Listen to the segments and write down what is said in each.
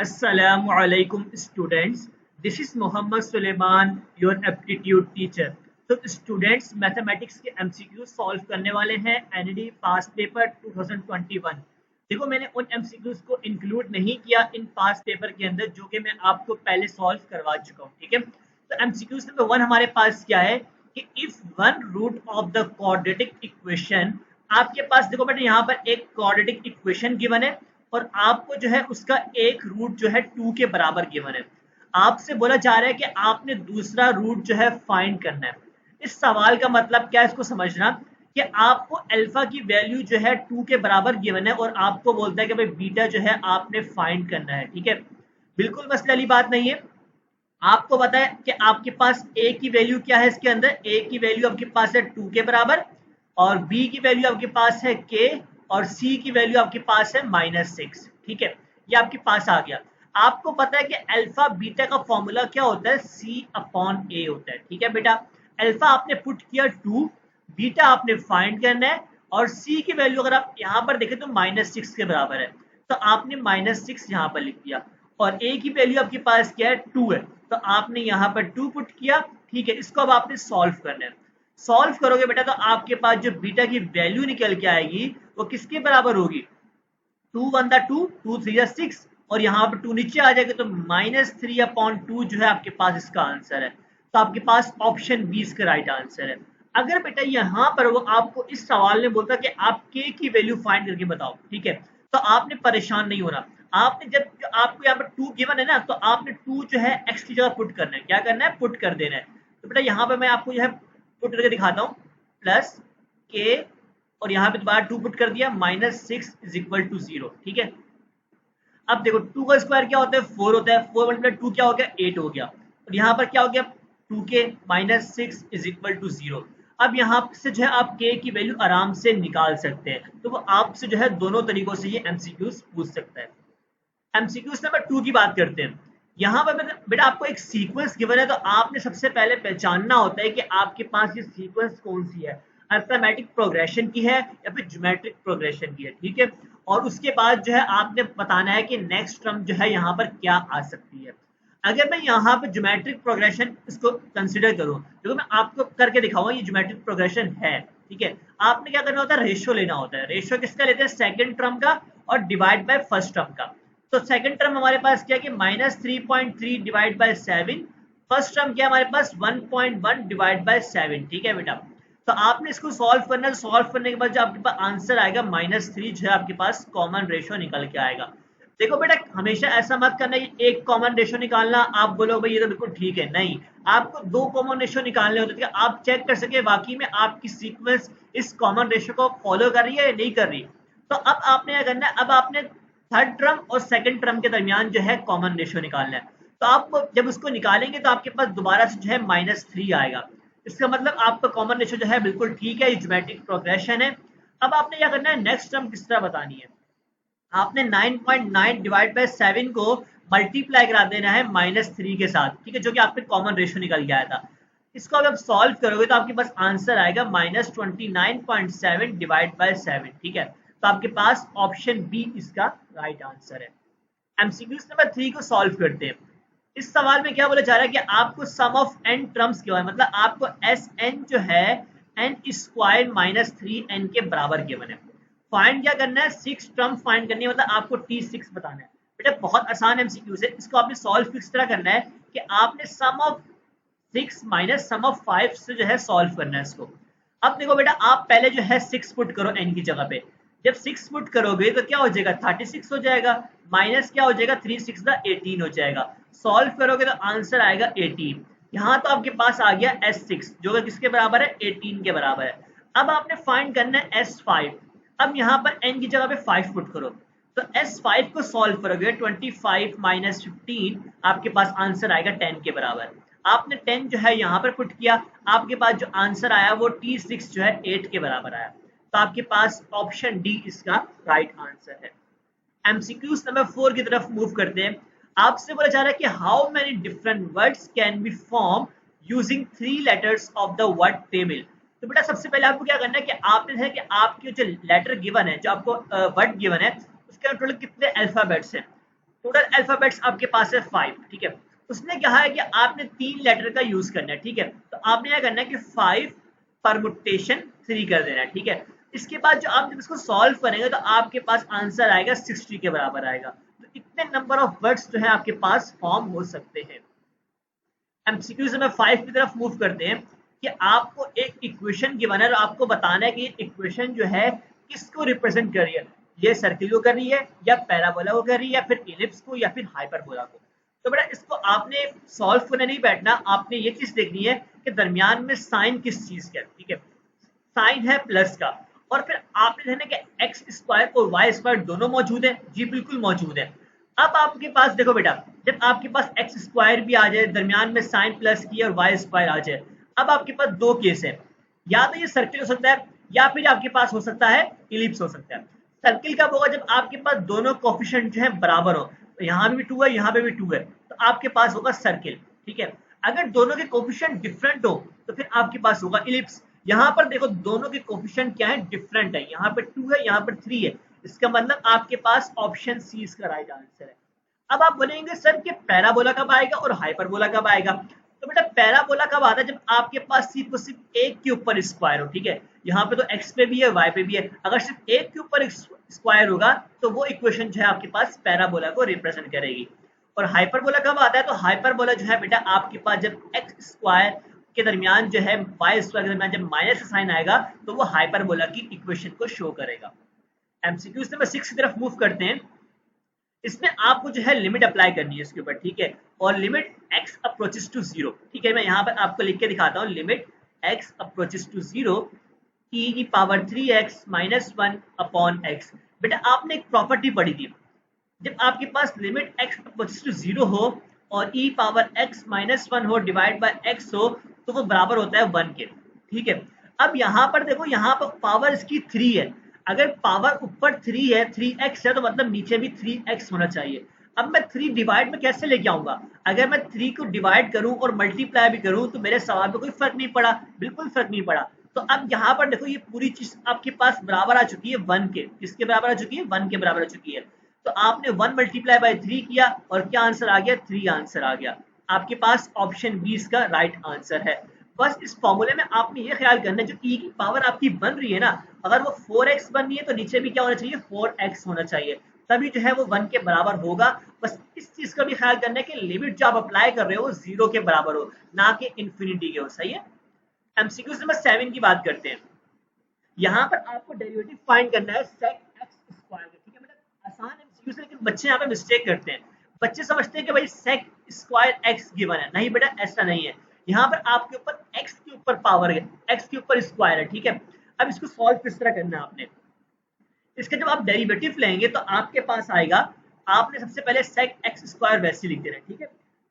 Assalamualaikum students. This is Mohammed Suleiman, your aptitude teacher. तो students mathematics के MCQ solve करने वाले हैं एनईडी पास्ट पेपर 2021। देखो मैंने उन एमसीक्यूज को इंक्लूड नहीं किया इन पास्ट पेपर के अंदर जो कि मैं आपको पहले सॉल्व करवा चुका हूँ। ठीक है, तो एमसीक्यूज नंबर 1 हमारे पास क्या है कि if one root of the quadratic equation, आपके पास देखो बेटा यहाँ पर एक क्वाड्रेटिक इक्वेशन गिवन है और आपको जो है उसका एक रूट जो है 2 के बराबर गिवन है। आपसे बोला जा रहा है कि आपने दूसरा रूट जो है फाइंड करना है। इस सवाल का मतलब क्या है इसको समझना कि आपको अल्फा की वैल्यू जो है 2 के बराबर गिवन है और आपको बोलता है कि भाई बीटा जो है आपने फाइंड करना है। ठीक है, बिल्कुल मसले वाली बात नहीं है। आपको पता है कि आपके पास ए की वैल्यू क्या है, इसके अंदर ए की वैल्यू आपके पास है 2 के बराबर और बी की वैल्यू आपके पास है के और सी की वैल्यू आपके पास है -6। ठीक है, ये आपके पास आ गया। आपको पता है कि अल्फा बीटा का फॉर्मूला क्या होता है, C/A होता है। ठीक है बेटा, अल्फा आपने पुट किया 2, बीटा आपने फाइंड करना है और सी की वैल्यू अगर आप यहाँ पर देखें तो -6 के बराबर है, तो आपने -6 यहाँ पर लिख दिया और ए की वैल्यू आपके पास क्या है 2 है, तो आपने यहाँ पर 2 पुट किया। ठीक है, इसको अब आपने सॉल्व करना है। सॉल्व करोगे बेटा तो आपके पास जो बीटा की वैल्यू निकल के आएगी वो किसके बराबर होगी, 2 1 2 2 3 6 और यहाँ पर 2 नीचे आ जाएगा तो -3/2 जो है आपके पास इसका आंसर है। तो आपके पास ऑप्शन बी इसका राइट आंसर है। अगर बेटा यहाँ पर वो आपको इस सवाल में बोलता कि आप के की वैल्यू फाइंड करके बताओ, ठीक है, तो आपने परेशान नहीं होना। आपने जब आपको यहाँ पर 2 गिवन है ना, तो आपने 2 जो है x की जगह पुट करना है। क्या करना है, पुट कर देना है। तो बेटा यहाँ पर मैं आपको जो है पुट करके दिखाता हूँ, प्लस के और यहाँ पे दोबारा 2 पुट कर दिया, -6 = 0। ठीक है, अब देखो 2 का स्क्वायर क्या होता है, 4 होता है, 4 × 2 क्या हो गया, 8 हो गया और यहाँ पर क्या हो गया 2 के -6 = 0। अब यहाँ से जो है आप k की वैल्यू आराम से निकाल सकते हैं, तो वो आपसे जो है दोनों तरीकों से ये एमसीक्यूज पूछ सकता है। एमसीक्यूज नंबर 2 की बात करते हैं। यहाँ पर बेटा आपको एक सीक्वेंस गिवन है, तो आपने सबसे पहले पहचानना होता है कि आपके पास ये सीक्वेंस कौन सी है, अर्थमेटिक प्रोग्रेशन की है या फिर ज्योमेट्रिक प्रोग्रेशन की है। ठीक है, और उसके बाद जो है आपने बताना है कि नेक्स्ट टर्म जो है यहाँ पर क्या आ सकती है। अगर मैं यहाँ पे ज्योमेट्रिक प्रोग्रेशन इसको कंसिडर करूँ, देखो मैं आपको करके दिखाऊंगा, ये ज्योमेट्रिक प्रोग्रेशन है। ठीक है, आपने क्या करना होता है, रेशियो लेना होता है। रेशियो किसका लेते हैं, सेकंड टर्म का और डिवाइड बाय फर्स्ट टर्म का। तो सेकंड टर्म हमारे पास क्या है कि -3.3 डिवाइड बाय 7, फर्स्ट टर्म क्या है हमारे पास 1.1 डिवाइड बाय 7। ठीक है बेटा, तो आपने इसको सॉल्व करना है। सॉल्व करने के बाद जो आपके पास आंसर आएगा -3 जो है आपके पास कॉमन रेशियो निकल के आएगा। देखो बेटा हमेशा ऐसा मत करना है एक कॉमन रेशियो निकालना, आप बोलो भाई ये तो बिल्कुल ठीक है, नहीं, आपको 2 कॉमन रेशियो निकालने होते हैं, आप चेक कर सके वाकई में आपकी सीक्वेंस इस कॉमन रेशियो को फॉलो कर रही है या नहीं कर रही। तो अब आपने क्या करना है, अब आपने थर्ड टर्म और सेकंड टर्म के दरमियान जो है कॉमन रेशियो निकालना है। तो आप जब उसको निकालेंगे तो आपके पास दोबारा से जो है -3 आएगा। इसका मतलब आपका कॉमन रेशियो जो है बिल्कुल ठीक है, ये ज्योमेट्रिक प्रोग्रेशन है। अब आपने क्या करना है, नेक्स्ट टर्म किस तरह बतानी है, आपने 9.9 डिवाइड बाय 7 को मल्टीप्लाई करा देना है -3 के साथ। ठीक है, जो कि आपके कॉमन रेशियो निकल के आया था। इसको अब आप सॉल्व करोगे तो आपके पास आंसर आएगा -29.7 डिवाइड बाय 7। ठीक है, तो आपके पास ऑप्शन बी इसका राइट आंसर है। एमसीक्यूज नंबर 3 को सॉल्व करते हैं। इस सवाल में क्या बोला जा रहा है कि आपको सम ऑफ n टर्म्स क्या है, मतलब आपको Sn जो है n² -3n के बराबर गिवन है। फाइंड क्या करना है, 6 टर्म फाइंड करनी है, मतलब आपको T6 बताना है। बेटा बहुत आसान एमसीक्यूज है, इसको आपने सॉल्व किस तरह करना है कि आपने सम ऑफ 6 माइनस सम ऑफ 5 से जो है सॉल्व करना है इसको। अब देखो बेटा आप पहले जो है 6 पुट करो n की जगह पे। जब 6 पुट करोगे तो क्या हो जाएगा, 36 हो जाएगा, माइनस क्या हो जाएगा, 3 6 18 हो जाएगा। सॉल्व करोगे तो आंसर आएगा 18। यहाँ तो आपके पास आ गया S6 जो कि किसके बराबर है, 18 के बराबर है। अब आपने फाइंड करना है S5। अब यहाँ पर n की जगह पे 5 पुट करो, तो S5 को सॉल्व करोगे 25 - 15 आपके पास आंसर आएगा 10 के बराबर। आपने 10 जो है यहाँ पर पुट किया, आपके पास जो आंसर आया वो T6 जो है 8 के बराबर आया। तो आपके पास ऑप्शन डी इसका राइट आंसर है। एमसीक्यूज नंबर 4 की तरफ मूव करते हैं। आपसे बोला जा रहा है कि how many different words can be form using 3 letters of the word table. तो बेटा सबसे पहले आपको क्या करना है कि आपने है कि आपके जो लेटर गिवन है, जो आपको वर्ड गिवन है, उसके टोटल कितने अल्फाबेट्स हैं। टोटल अल्फाबेट्स आपके पास है 5, ठीक है। उसने कहा है कि आपने 3 लेटर का यूज करना है, ठीक है। तो आपने क्या करना है कि 5 परमुटेशन 3 कर देना है, ठीक है। इसके बाद जो आप जब इसको सॉल्व करेंगे तो आपके पास आंसर आएगा 60 के बराबर आएगा। तो इतने नंबर ऑफ वर्ड्स जो है आपके पास फॉर्म हो सकते हैं। एमसीक्यू से मैं 5 की तरफ मूव करते हैं कि आपको एक इक्वेशन गिवन है और आपको बताना है कि ये इक्वेशन जो है किसको रिप्रेजेंट कर रही है। ये सर्किल को कर रही है या पैराबोला को कर रही है या फिर इलिप्स को या फिर हाइपरबोला को। तो बेटा इसको आपने सॉल्व करने नहीं बैठना, आपने ये चीज देखनी है कि दरमियान में साइन किस चीज का है, ठीक है। साइन है प्लस का, और फिर आपने देखना कि एक्स स्क्वायर और वाई स्क्वायर दोनों मौजूद है। जी बिल्कुल मौजूद है। अब आपके पास देखो बेटा, जब आपके पास एक्स स्क्वायर भी आ जाए, दरमियान में साइन प्लस की और वाई स्क्वायर आ जाए, अब आपके पास दो केस है। या तो ये सर्किल हो सकता है या फिर आपके पास हो सकता है इलिप्स हो सकता है। सर्किल कब होगा? जब आपके पास दोनों कोफिशिएंट जो है बराबर हो। तो यहाँ भी 2 है, यहाँ पे भी 2 है, तो आपके पास होगा सर्किल, ठीक है। अगर दोनों के कोफिशिएंट डिफरेंट हो तो फिर आपके पास होगा इलिप्स। यहाँ पर देखो दोनों के कोफिशिएंट क्या है? डिफरेंट है। यहाँ पर 2 है, यहाँ पर 3 है। इसका मतलब आपके पास ऑप्शन सी इसका राइट आंसर है। अब आप बोलेंगे सर कि पैराबोला कब आएगा और हाइपरबोला कब आएगा? तो बेटा पैराबोला कब आता है? जब आपके पास सिर्फ सिर्फ एक के ऊपर स्क्वायर हो, ठीक है। यहाँ पे तो एक्स पे भी है, वाई पे भी है। अगर सिर्फ एक के ऊपर स्क्वायर होगा तो वो इक्वेशन जो है आपके पास पैराबोला को रिप्रेजेंट करेगी। और हाइपरबोला कब आता है? तो हाइपरबोला जो है बेटा आपके पास जब एक्स स्क्वायर के दरमियान जो है वाई स्क्वायर के दरमियान जब माइनस साइन आएगा तो वो हाइपरबोला की इक्वेशन को शो करेगा। एमसीक्यू से 6 की तरफ मूव करते हैं। इसमें आपको जो है लिमिट अप्लाई करनी है इसके ऊपर, ठीक है। और लिमिट x अप्रोचेस टू 0, ठीक है। मैं यहाँ पर आपको लिख के दिखाता हूँ। Limit x approaches to 0 e की power 3x minus 1 upon x। बेटा आपने एक प्रॉपर्टी पढ़ी थी, जब आपके पास लिमिट x अप्रोचेस टू 0 हो और e पावर x माइनस 1 हो डिवाइड बाय x हो तो वो बराबर होता है 1 के, ठीक है। अब यहाँ पर देखो, यहाँ पर पावर इसकी 3 है। अगर पावर ऊपर 3 है, 3x है, तो मतलब नीचे भी 3x होना चाहिए। अब मैं 3 डिवाइड में कैसे लेके आऊंगा? अगर मैं 3 को डिवाइड करूं और मल्टीप्लाई भी करूं तो मेरे सवाल में कोई फर्क नहीं पड़ा, बिल्कुल फर्क नहीं पड़ा। तो अब यहाँ पर देखो ये पूरी चीज आपके पास बराबर आ चुकी है 1 के। किसके बराबर आ चुकी है? 1 के बराबर आ चुकी है। तो आपने 1 मल्टीप्लाई बाय 3 किया और क्या आंसर आ गया? 3 आंसर आ गया। आपके पास ऑप्शन बी इसका राइट आंसर है। बस इस फॉर्मूले में आपने ये ख्याल करना है जो e की पावर आपकी बन रही है ना, अगर वो 4x बन रही है तो नीचे भी क्या होना चाहिए? 4x होना चाहिए, तभी जो है वो 1 के बराबर होगा। बस इस चीज का भी ख्याल करना है कि लिमिट जो आप अप्लाई कर रहे हो वो 0 के बराबर हो, ना कि इन्फिनिटी के हो। सही है। एमसीक्यू नंबर 7 की बात करते हैं। यहाँ पर आपको डेरिवेटिव फाइंड करना है sec x स्क्वायर का, ठीक है बेटा। आसान एमसीक्यू से, लेकिन बच्चे यहाँ पे मिस्टेक करते हैं। बच्चे समझते हैं कि भाई sec स्क्वायर x गिवन है। नहीं बेटा, ऐसा नहीं है। यहाँ पर आपके ऊपर x के ऊपर पावर है, x के ऊपर स्क्वायर है, ठीक है। अब इसको सॉल्व किस तरह करना है आपने? इसके जब आप डेरिवेटिव लेंगे तो आपके पास आएगा, आपने सबसे पहले sec x स्क्वायर वैसे लिख देना है, ठीक है।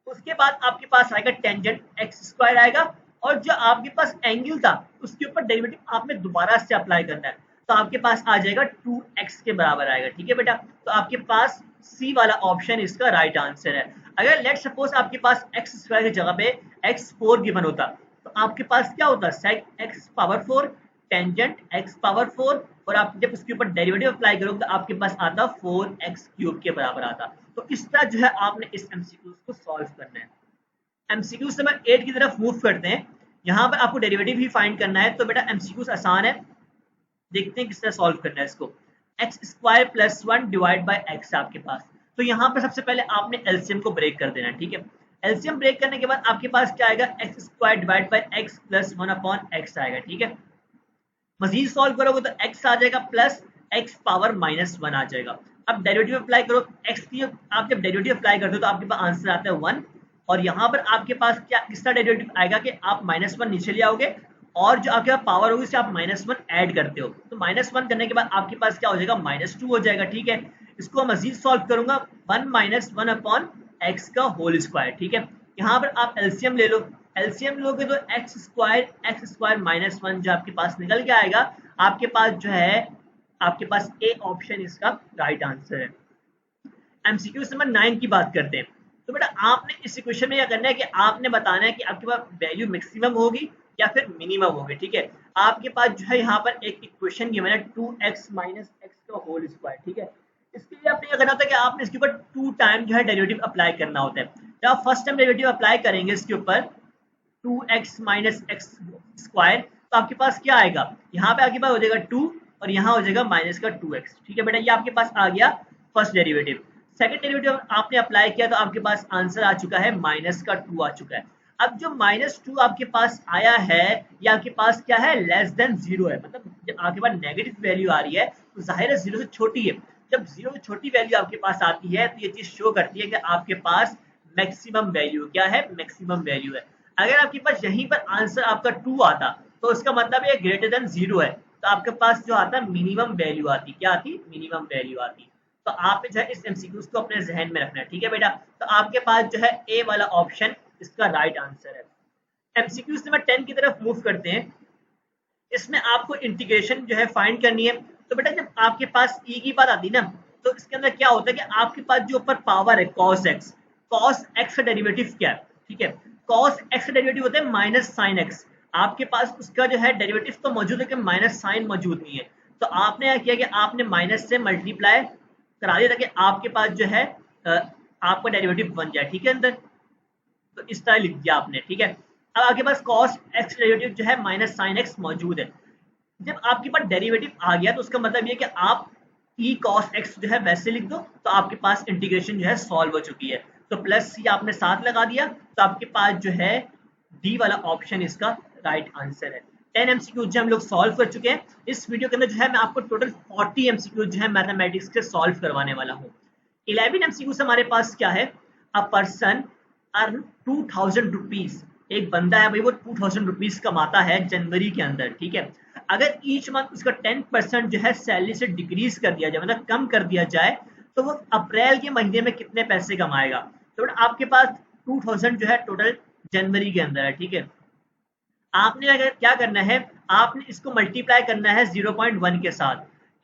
उसके बाद आपके पास आएगा टेंजेंट x स्क्वायर आएगा, और जो आपके पास एंगल था उसके ऊपर डेरिवेटिव आपने दोबारा से अप्लाई करना है। तो आपके पास आ जाएगा 2x के बराबर आएगा, ठीक है बेटा। तो आपके पास सी वाला ऑप्शन इसका राइट आंसर है। अगर लेट सपोज आपके पास x स्क्वायर की जगह पे x4 गिवन होता तो आपके पास क्या होता? sec x power 4 tangent x power 4, और आप जब उसके ऊपर डेरिवेटिव अप्लाई करोगे तो आपके पास आता 4x क्यूब के बराबर आता। तो इस तरह जो है आपने इस एमसीक्यू को सॉल्व करना है। एमसीक्यू से 8 की तरफ मूव करते हैं। यहाँ पर आपको डेरिवेटिव ही फाइंड करना है। तो बेटा एमसीक्यू आसान है, देखते हैं किस तरह सॉल्व करना है इसको। X square plus 1 divide by x आपके पास। तो यहाँ पर सबसे पहले आपने एलसीएम को ब्रेक कर देना है, ठीक है। एलसीएम ब्रेक करने के बाद आपके पास क्या आएगा? X square divide bye x plus 1 upon x आएगा, ठीक है। मजीद सॉल्व करोगे तो x आ जाएगा प्लस x पावर माइनस 1 आ जाएगा। अब डेरिवेटिव अप्लाई करो x की, आप जब डेरिवेटिव अप्लाई करते हो तो आपके पास आंसर आता है 1। और यहाँ पर आपके पास क्या किस तरह डेरिवेटिव आएगा कि आप -1 नीचे ले आओगे और जो आपके पास पावर होगी उससे आप -1 ऐड करते हो। तो -1 करने के बाद आपके पास क्या हो जाएगा? -2 हो जाएगा, ठीक है। इसको मजीद सॉल्व करूंगा 1 - 1 अपॉन एक्स का होल स्क्वायर, ठीक है। यहाँ पर आप एलसीएम ले लो। एलसीएम लोगे तो एक्स स्क्वायर माइनस 1 जो आपके पास निकल के आएगा। आपके पास जो है आपके पास ए ऑप्शन इसका राइट आंसर है। एमसीक्यू नंबर 9 की बात करते हैं। तो बेटा आपने इस इक्वेशन में क्या करना है कि आपने बताना है कि आपके पास वैल्यू मैक्सिमम होगी या फिर मिनिमम होगी, ठीक है। आपके पास जो है यहाँ पर एक इक्वेशन गिवन है 2x - x का होल स्क्वायर, ठीक है। इसके लिए आपने क्या करना होता है कि आपने इसके ऊपर 2 टाइम जो है डेरिवेटिव अप्लाई करना होता है। जब आप फर्स्ट टाइम डेरिवेटिव अप्लाई करेंगे इसके ऊपर 2x माइनस एक्स स्क्वायर, तो आपके पास क्या आएगा, यहाँ पे आपके पास हो जाएगा 2 और यहाँ हो जाएगा माइनस का 2x। ठीक है बेटा, ये आपके पास आ गया फर्स्ट डेरिवेटिव। सेकंड डेरिवेटिव आपने अप्लाई किया तो आपके पास आंसर आ चुका है माइनस का 2 आ चुका है। अब जो -2 आपके पास आया है, ये आपके पास क्या है, लेस देन 0 है। मतलब जब आपके पास नेगेटिव वैल्यू आ रही है तो जाहिर है 0 से छोटी है। जब 0 से छोटी वैल्यू आपके पास आती है तो ये चीज शो करती है कि आपके पास मैक्सिमम वैल्यू क्या है, मैक्सिमम वैल्यू है। अगर आपके पास यहीं पर आंसर आपका 2 आता तो उसका मतलब ये ग्रेटर देन 0 है, तो आपके पास जो आता मिनिमम वैल्यू आती, क्या आती, मिनिमम वैल्यू आती। तो आप जो है इस एमसीक्यूज को अपने जहन में रखना है। ठीक है बेटा, तो आपके पास जो है ए वाला ऑप्शन इसका राइट आंसर है। एमसीक्यूज नंबर 10 की तरफ मूव करते हैं। इसमें आपको इंटीग्रेशन जो है फाइंड करनी है। तो बेटा जब आपके पास ई की बात आती है ना, तो इसके अंदर क्या होता है कि आपके पास जो ऊपर पावर है cos x, cos x का डेरिवेटिव क्या है, ठीक है, cos x का डेरिवेटिव होता है माइनस साइन x। आपके पास उसका जो है डेरिवेटिव तो मौजूद है कि माइनस साइन मौजूद नहीं है, तो आपने क्या किया कि आपने माइनस से मल्टीप्लाई करा दिया ताकि आपके पास जो है आपका डेरिवेटिव बन जाए। ठीक है अंदर, तो इस तरह लिख दिया आपने। ठीक है, अब आपके पास cos x डेरिवेटिव जो है माइनस साइन x मौजूद है। जब आपके पास डेरिवेटिव आ गया तो उसका मतलब ये कि आप e cos x जो है वैसे लिख दो, तो आपके पास इंटीग्रेशन जो है सॉल्व हो चुकी है। तो प्लस सी आपने साथ लगा दिया, तो आपके पास जो है डी वाला ऑप्शन इसका राइट आंसर है। 10 एमसीक्यू जो हम लोग सॉल्व कर चुके हैं। इस वीडियो के अंदर जो है मैं आपको टोटल 40 एमसीक्यू जो है मैथमेटिक्स के सॉल्व करवाने वाला हूँ। 11 एमसीक्यू से हमारे पास क्या है, अ पर्सन अर्न 2000 रुपीज, एक बंदा है भाई वो 2000 रुपीज कमाता है जनवरी के अंदर। ठीक है, अगर ईच मंथ उसका 10% जो है सैलरी से डिक्रीज कर दिया जाए, मतलब कम कर दिया जाए, तो वो अप्रैल के महीने में कितने पैसे कमाएगा। तो आपके पास 2000 जो है टोटल जनवरी के अंदर है। ठीक है, आपने अगर क्या करना है, आपने इसको मल्टीप्लाई करना है 0.1 के साथ।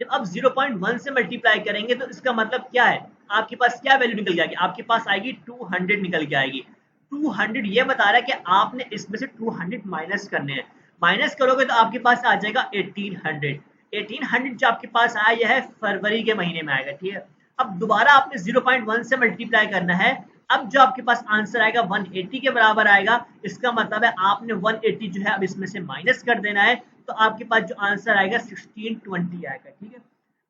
जब आप 0.1 से मल्टीप्लाई करेंगे तो इसका मतलब क्या है, आपके पास क्या वैल्यू निकल जाएगी, आपके पास आएगी 200 निकल के आएगी। 200 ये बता रहा है कि आपने इसमें से 200 माइनस करने हैं। माइनस करोगे तो आपके पास आ जाएगा 1800। 1800 जो आपके पास आया यह है फरवरी के महीने में आएगा। ठीक है, अब दोबारा आपने 0.1 से मल्टीप्लाई करना है। अब जो आपके पास आंसर आएगा 180 के बराबर आएगा। इसका मतलब है आपने 180 जो है अब इसमें से माइनस कर देना है, तो आपके पास जो आंसर आएगा 1620 आएगा। ठीक है,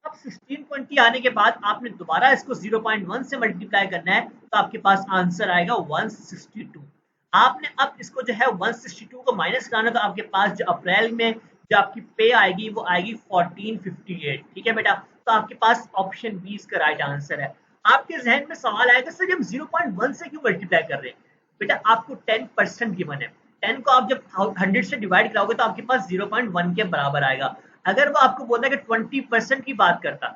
अब 1620 आने के बाद आपने दोबारा इसको 0.1 से मल्टीप्लाई करना है, तो आपके पास आंसर आएगा 162। आपने अब इसको जो है 162 को माइनस कराना, तो आपके पास जो अप्रैल में जो आपकी पे आएगी वो आएगी 1458। ठीक है बेटा, तो आपके पास ऑप्शन 20 का राइट आंसर है। आपके जहन में सवाल आएगा सर हम 0.1 से क्यों मल्टीप्लाई कर रहे हैं। बेटा आपको 10% गिवन है, 10 को आप जब 100 से डिवाइड कराओगे तो आपके पास 0.1 के बराबर आएगा। अगर वो आपको बोलता है कि 20% की बात करता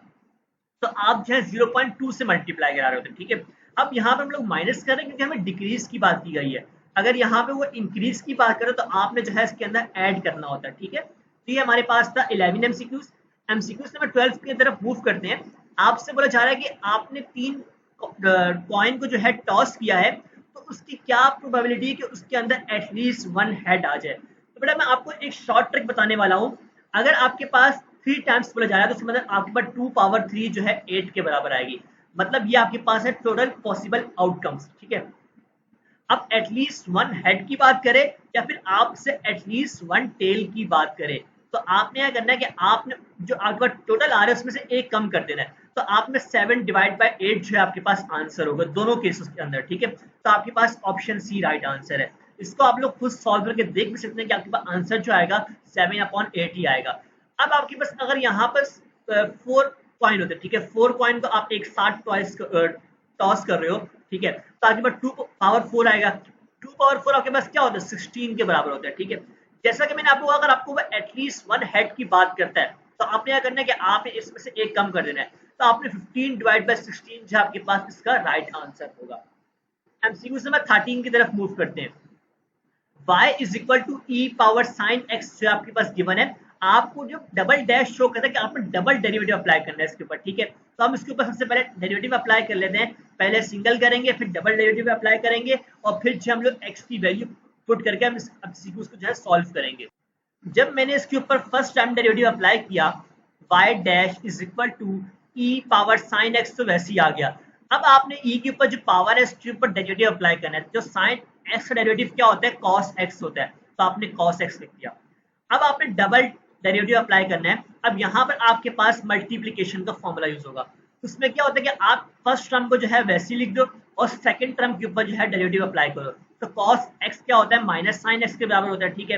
तो आप जो है 0.2 से मल्टीप्लाई करा रहे होते। ठीक है, अब यहाँ पे हम लोग माइनस कर रहे हैं क्योंकि हमें डिक्रीज की बात की गई है। अगर यहाँ पे वो इंक्रीज की बात करें तो आपने जो है इसके अंदर ऐड करना होता है। ठीक है, तो ये हमारे पास था 11 एमसीक्यूज। एमसीक्यूज नंबर 12 की तरफ मूव करते हैं। आपसे बोला जा रहा है कि आपने 3 कॉइन को जो है टॉस किया है, तो उसकी क्या प्रोबेबिलिटी है कि उसके अंदर एटलीस्ट 1 हेड आ जाए। तो बेटा मैं आपको एक शॉर्ट ट्रिक बताने वाला हूँ। अगर आपके पास 3 टाइम्स बोला जा रहा है तो उसका मतलब आपके पास 2 पावर 3 जो है 8 के बराबर आएगी। मतलब ये आपके पास है टोटल पॉसिबल आउटकम्स। ठीक है, अब एटलीस्ट 1 हेड की बात करें या फिर आपसे एटलीस्ट 1 टेल की बात करें, तो आपने क्या करना है कि आपने जो आपका टोटल आ रहा है उसमें से एक कम कर देना है। तो आप में 7 डिवाइड बाय 8 जो है आपके पास आंसर होगा दोनों केसेस के अंदर। ठीक है, तो आपके पास ऑप्शन सी राइट आंसर है। इसको आप लोग खुद सॉल्व करके देख भी सकते हैं कि आपके पास आंसर जो आएगा 7/8 ही आएगा। अब आपके पास अगर यहाँ पर 4 कॉइन होते, ठीक है, 4 कॉइन को आप एक साथ टॉस कर रहे हो, ठीक है, तो आपके पास 2 पावर 4 आएगा। 2 पावर 4 आपके पास क्या होता है, 16 के बराबर होता है। ठीक है, जैसा कि मैंने आपको अगर आपको एटलीस्ट 1 हेड की बात करता है तो आपने क्या करना है कि आपने इसमें से एक कम कर देना है। तो आपने 15 डिवाइड बाय 16 जो आपके पास इसका राइट आंसर होगा। एमसीक्यू नंबर 13 की तरफ मूव करते हैं। y is equal to e power sine x जो आपके पास गिवन है। आपको जो डबल डैश शो करता है कि आपने डबल डेरिवेटिव अप्लाई करना है इसके ऊपर। ठीक है, तो हम इसके ऊपर सबसे पहले डेरिवेटिव अप्लाई कर लेते हैं। पहले सिंगल करेंगे, फिर डबल डेरिवेटिव अप्लाई करेंगे और फिर जो हम लोग x की वैल्यू पुट करके हम इस एमसीक्यू को जो है सॉल्व करेंगे। जब मैंने इसके ऊपर फर्स्ट टाइम डेरिवेटिव अप्लाई किया y dash is equal to e power sine x तो वैसे ही आ गया। अब आपने ई के ऊपर जो पावर है इसके ऊपर डेरिवेटिव अप्लाई करना है। जो साइन एक्स का डेरिवेटिव क्या होता है, कॉस एक्स होता है, तो आपने कॉस एक्स लिख दिया। अब आपने डबल डेरिवेटिव अप्लाई करना है। अब यहाँ पर आपके पास मल्टीप्लीकेशन का फॉर्मूला यूज होगा। उसमें क्या होता है कि आप फर्स्ट टर्म को जो है वैसे ही लिख दो और सेकंड टर्म के ऊपर जो है डेरिवेटिव अप्लाई करो। तो कॉस एक्स क्या होता है, माइनस साइन एक्स के बराबर होता है, ठीक है।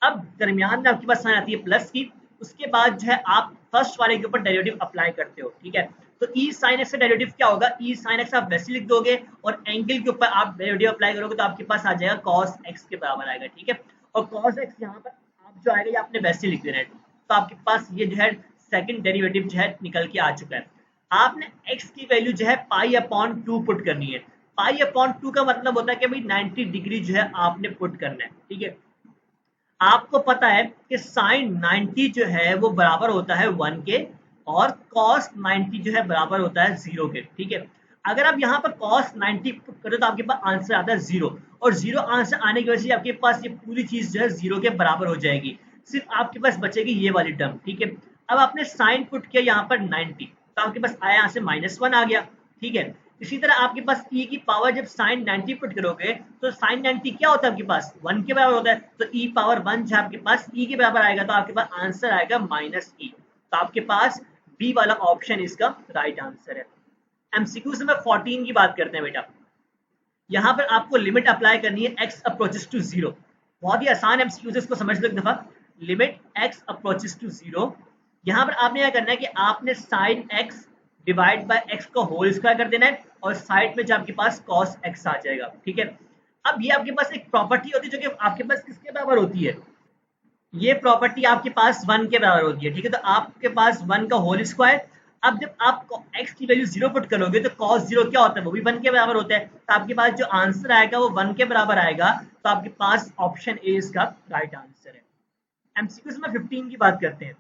अब दरमियान में आपके पास साइन आती है प्लस की, उसके बाद जो है आप फर्स्ट वाले के ऊपर डेरिवेटिव अप्लाई करते हो, ठीक है। तो ई साइन एक्स का डेरिवेटिव क्या होगा, ई साइन एक्स आप वैसे लिख दोगे और एंगल के ऊपर आप डेरिवेटिव अप्लाई करोगे तो आपके पास आ जाएगा कॉस एक्स के बराबर आएगा, ठीक है। और कॉस एक्स यहाँ पर आप जो आएगा ये आपने वैसे लिख देना है, तो आपके पास ये जो है सेकंड डेरिवेटिव जो है निकल के आ चुका है। आपने x की वैल्यू जो है पाई अपॉन 2 पुट करनी है। पाई अपॉन 2 का मतलब होता है कि भाई 90 डिग्री जो है आपने पुट करना है, ठीक है। आपको पता है कि साइन 90 जो है वो बराबर होता है 1 के और कॉस 90 जो है बराबर होता है 0 के, ठीक है। अगर आप यहाँ पर कॉस 90 पुट करो तो आपके पास आंसर आता है 0 और 0 आंसर आने की वजह से आपके पास ये पूरी चीज जो है 0 के बराबर हो जाएगी। सिर्फ आपके पास बचेगी ये वाली टर्म, ठीक है। अब आपने साइन पुट किया यहाँ पर 90 तो आपके पास आया यहाँ से -1 आ गया, ठीक है। इसी तरह आपके पास e की पावर जब साइन 90 पुट करोगे तो साइन 90 क्या होता है आपके पास 1 के बराबर होता है, तो e पावर 1 जब आपके पास e के बराबर आएगा तो आपके पास आंसर आएगा -e। तो आपके पास बी वाला ऑप्शन इसका राइट आंसर है। एमसीक्यू से मैं 14 की बात करते हैं बेटा। यहाँ पर आपको लिमिट अप्लाई करनी है x अप्रोचेस टू 0। बहुत ही आसान एमसीक्यू है, इसको समझ लो एक दफा। लिमिट x अप्रोचेस टू 0, यहाँ पर आपने क्या करना है कि आपने sine x divide by x को होल स्क्वायर कर देना है और साइड में जो आपके पास cos x आ जाएगा, ठीक है। अब ये आपके पास एक प्रॉपर्टी होती है जो कि आपके पास किसके बराबर होती है, ये प्रॉपर्टी आपके पास 1 के बराबर होती है, ठीक है। तो आपके पास 1 का होल स्क्वायर। अब जब आप x की वैल्यू 0 पुट करोगे तो cos 0 क्या होता है, वो भी 1 के बराबर होता है। तो आपके पास जो आंसर आएगा वो 1 के बराबर आएगा। तो आपके पास ऑप्शन ए इसका राइट आंसर है। एमसीक्यू में 15 की बात करते हैं।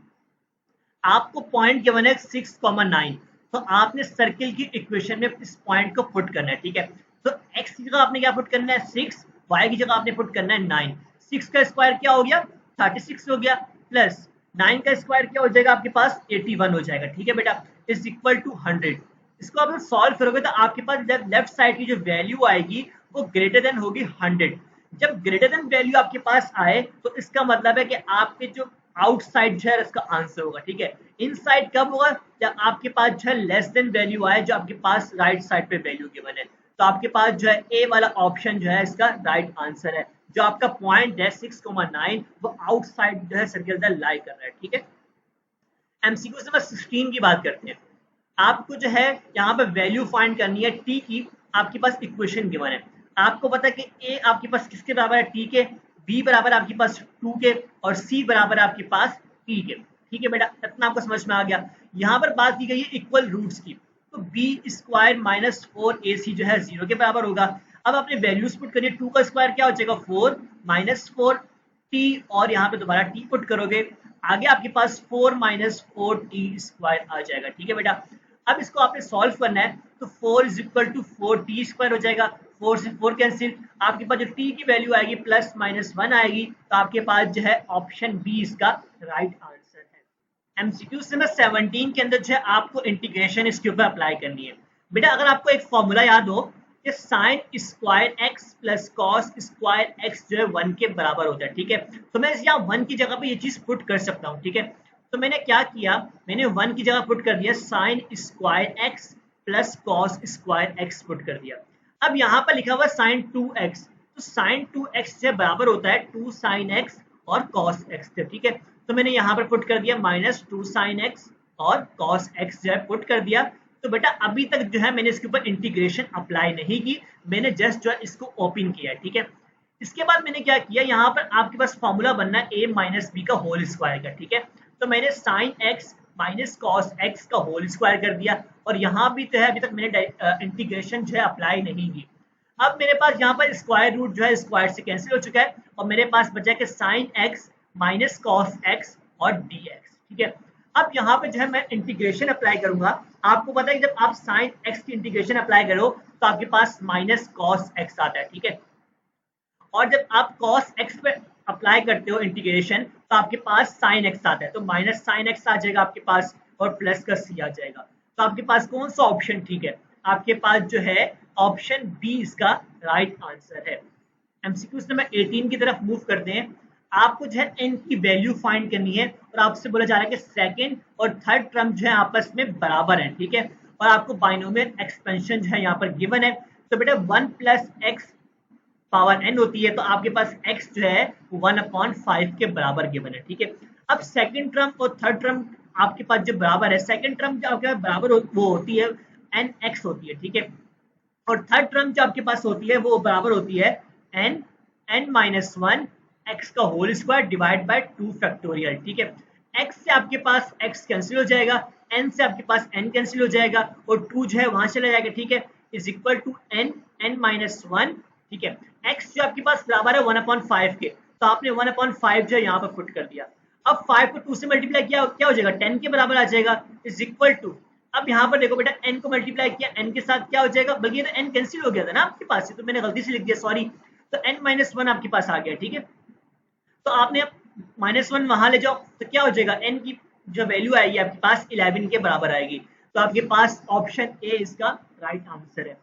आपको पॉइंट गिवन है 6,9, तो आपने सर्किल की इक्वेशन में इस पॉइंट को पुट करना है, ठीक है। तो x की जगह आपने क्या पुट करना है 6, y की जगह आपने पुट करना है 9। 6 का स्क्वायर क्या हो गया 36 हो गया, प्लस 9 का स्क्वायर क्या हो जाएगा आपके पास 81 हो जाएगा, ठीक है बेटा, इज इक्वल टू 100। इसको आप सॉल्व करोगे तो आपके पास लेफ्ट साइड की जो वैल्यू आएगी वो ग्रेटर देन होगी 100। जब ग्रेटर देन वैल्यू आपके पास आए तो इसका मतलब है कि आपके जो आउटसाइड जो है इसका आंसर होगा, ठीक है। इनसाइड कब होगा, जब आपके पास जो है लेस देन वैल्यू आए जो आपके पास राइट साइड पे वैल्यू गिवन है। तो आपके पास जो है ए वाला ऑप्शन जो है इसका राइट आंसर है। जो आपका पॉइंट है 6,9 वो आउटसाइड जो है सर्किल द लाई कर रहा है, ठीक है। एमसीक्यू नंबर 16 की बात करते हैं। आपको जो है यहाँ पे वैल्यू फाइंड करनी है टी की। आपके पास इक्वेशन गिवन है, आपको पता है कि ए आपके पास किसके बराबर है टी के, बी बराबर आपके पास 2 के और सी बराबर आपके पास पी के, ठीक है बेटा, इतना आपको समझ में आ गया। यहाँ पर बात की गई है इक्वल रूट्स की, तो बी स्क्वायर माइनस 4ac जो है 0 के बराबर होगा। अब आपने वैल्यूज पुट करिए, 2 का स्क्वायर क्या हो जाएगा 4 माइनस 4 टी और यहाँ पे दोबारा टी पुट करोगे, आगे आपके पास 4 माइनस 4 टी स्क्वायर आ जाएगा, ठीक है बेटा। अब इसको आपने सॉल्व करना है तो 4 is equal to 4 t square हो जाएगा, 4 से 4 कैंसिल, आपके पास जो टी की वैल्यू आएगी प्लस माइनस 1 आएगी। तो आपके पास जो है ऑप्शन बी इसका राइट आंसर है। एमसीक्यू से मैं 17 के अंदर जो है आपको इंटीग्रेशन इसके ऊपर अप्लाई करनी है। बेटा अगर आपको एक फॉर्मूला याद हो कि sine square x plus cos square x जो है 1 के बराबर होता है, ठीक है। तो मैं यहाँ 1 की जगह पे ये चीज पुट कर सकता हूँ, ठीक है। तो मैंने क्या किया, मैंने 1 की जगह पुट कर दिया sine square x plus cos square x put कर दिया। अब यहाँ पर लिखा हुआ साइन 2x, तो साइन 2x से बराबर होता है 2 साइन x और cos x, ठीक है। तो मैंने यहाँ पर पुट कर दिया माइनस 2 साइन x और cos x जो है पुट कर दिया। तो बेटा अभी तक जो है मैंने इसके ऊपर इंटीग्रेशन अप्लाई नहीं की, मैंने जस्ट जो है इसको ओपन किया, ठीक है। इसके बाद मैंने क्या किया, यहाँ पर आपके पास फॉर्मूला बनना है a माइनस बी का होल स्क्वायर का, ठीक है। तो मैंने sine x minus cos x का होल स्क्वायर कर दिया और यहाँ भी तो है अभी तक मैंने इंटीग्रेशन जो है अप्लाई नहीं की। अब मेरे पास यहाँ पर स्क्वायर रूट जो है स्क्वायर से कैंसिल हो चुका है और मेरे पास बचा है कि sine x minus cos x और डी एक्स, ठीक है। अब यहाँ पे जो है मैं इंटीग्रेशन अप्लाई करूंगा। आपको पता है कि जब आप साइन एक्स की इंटीग्रेशन अप्लाई करो तो आपके पास माइनस कॉस एक्स आता है, ठीक है। और जब आप cos x पे अप्लाई करते हो इंटीग्रेशन तो आपके पास sin x आता है, तो माइनस sin x आ जाएगा आपके पास और प्लस का c आ जाएगा। तो आपके पास कौन सा ऑप्शन ठीक है? आपके पास जो है ऑप्शन बी इसका राइट आंसर है। एमसीक्यूज नंबर 18 की तरफ मूव करते हैं। आपको जो है n की वैल्यू फाइंड करनी है और आपसे बोला जा रहा है कि सेकंड और थर्ड टर्म जो है आपस में बराबर है, ठीक है, और आपको बाइनोमियल एक्सपेंशन जो है यहाँ पर गिवन है। तो बेटा 1 प्लस एक्स पावर n होती है, तो आपके पास x जो है 1/5 के बराबर गिवन है, ठीक है। अब सेकंड टर्म और थर्ड टर्म आपके पास जो बराबर है, सेकंड टर्म जो आपके पास बराबर वो होती है nx होती है, ठीक है, और थर्ड टर्म जो आपके पास होती है वो बराबर होती है n-1 x का whole square divide by 2 factorial, ठीक है। x से आपके पास x कैंसिल हो जाएगा, n से आपके पास n कैंसिल हो जाएगा और 2 जो है वहां चला जाएगा, ठीक है, इज इक्वल टू n-1, ठीक है। x जो आपके पास बराबर है 1/5 के, तो आपने 1/5 जो है यहाँ पर पुट कर दिया। अब 5 को 2 से मल्टीप्लाई किया क्या हो जाएगा, 10 के बराबर आ जाएगा, इज इक्वल टू, अब यहाँ पर देखो बेटा n को मल्टीप्लाई किया n के साथ क्या हो जाएगा, बल्कि तो n कैंसिल हो गया था ना आपके पास, तो मैंने गलती से लिख दिया, सॉरी। तो n-1 आपके पास आ गया, ठीक है। तो आपने -1 वहां ले जाओ तो क्या हो जाएगा, n की जो वैल्यू आएगी आपके पास 11 के बराबर आएगी। तो आपके पास ऑप्शन ए इसका राइट आंसर है।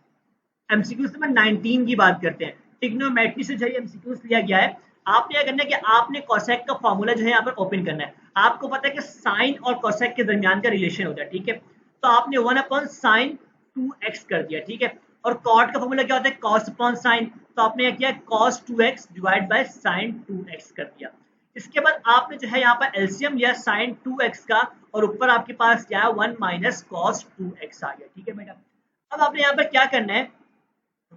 एमसीक्यू नंबर 19 की बात करते हैं। ट्रिग्नोमेट्री से जो एमसीक्यू लिया गया है, आपने क्या करना है कि आपने कोसेक का फॉर्मूला जो है यहाँ पर ओपन करना है। आपको पता है कि साइन और कोसेक के दरमियान का रिलेशन होता है, ठीक है, तो आपने 1/sin 2x कर दिया, ठीक है, और कॉट का फॉर्मूला क्या होता है, cos अपॉन साइन, तो आपने क्या किया, cos 2x divide by sin 2x कर दिया। इसके बाद आपने जो है यहाँ पर एलसीएम लिया sin 2x का, और ऊपर आपके पास क्या है 1 माइनस cos 2x आ गया, ठीक है बेटा। अब आपने यहाँ पर क्या करना है,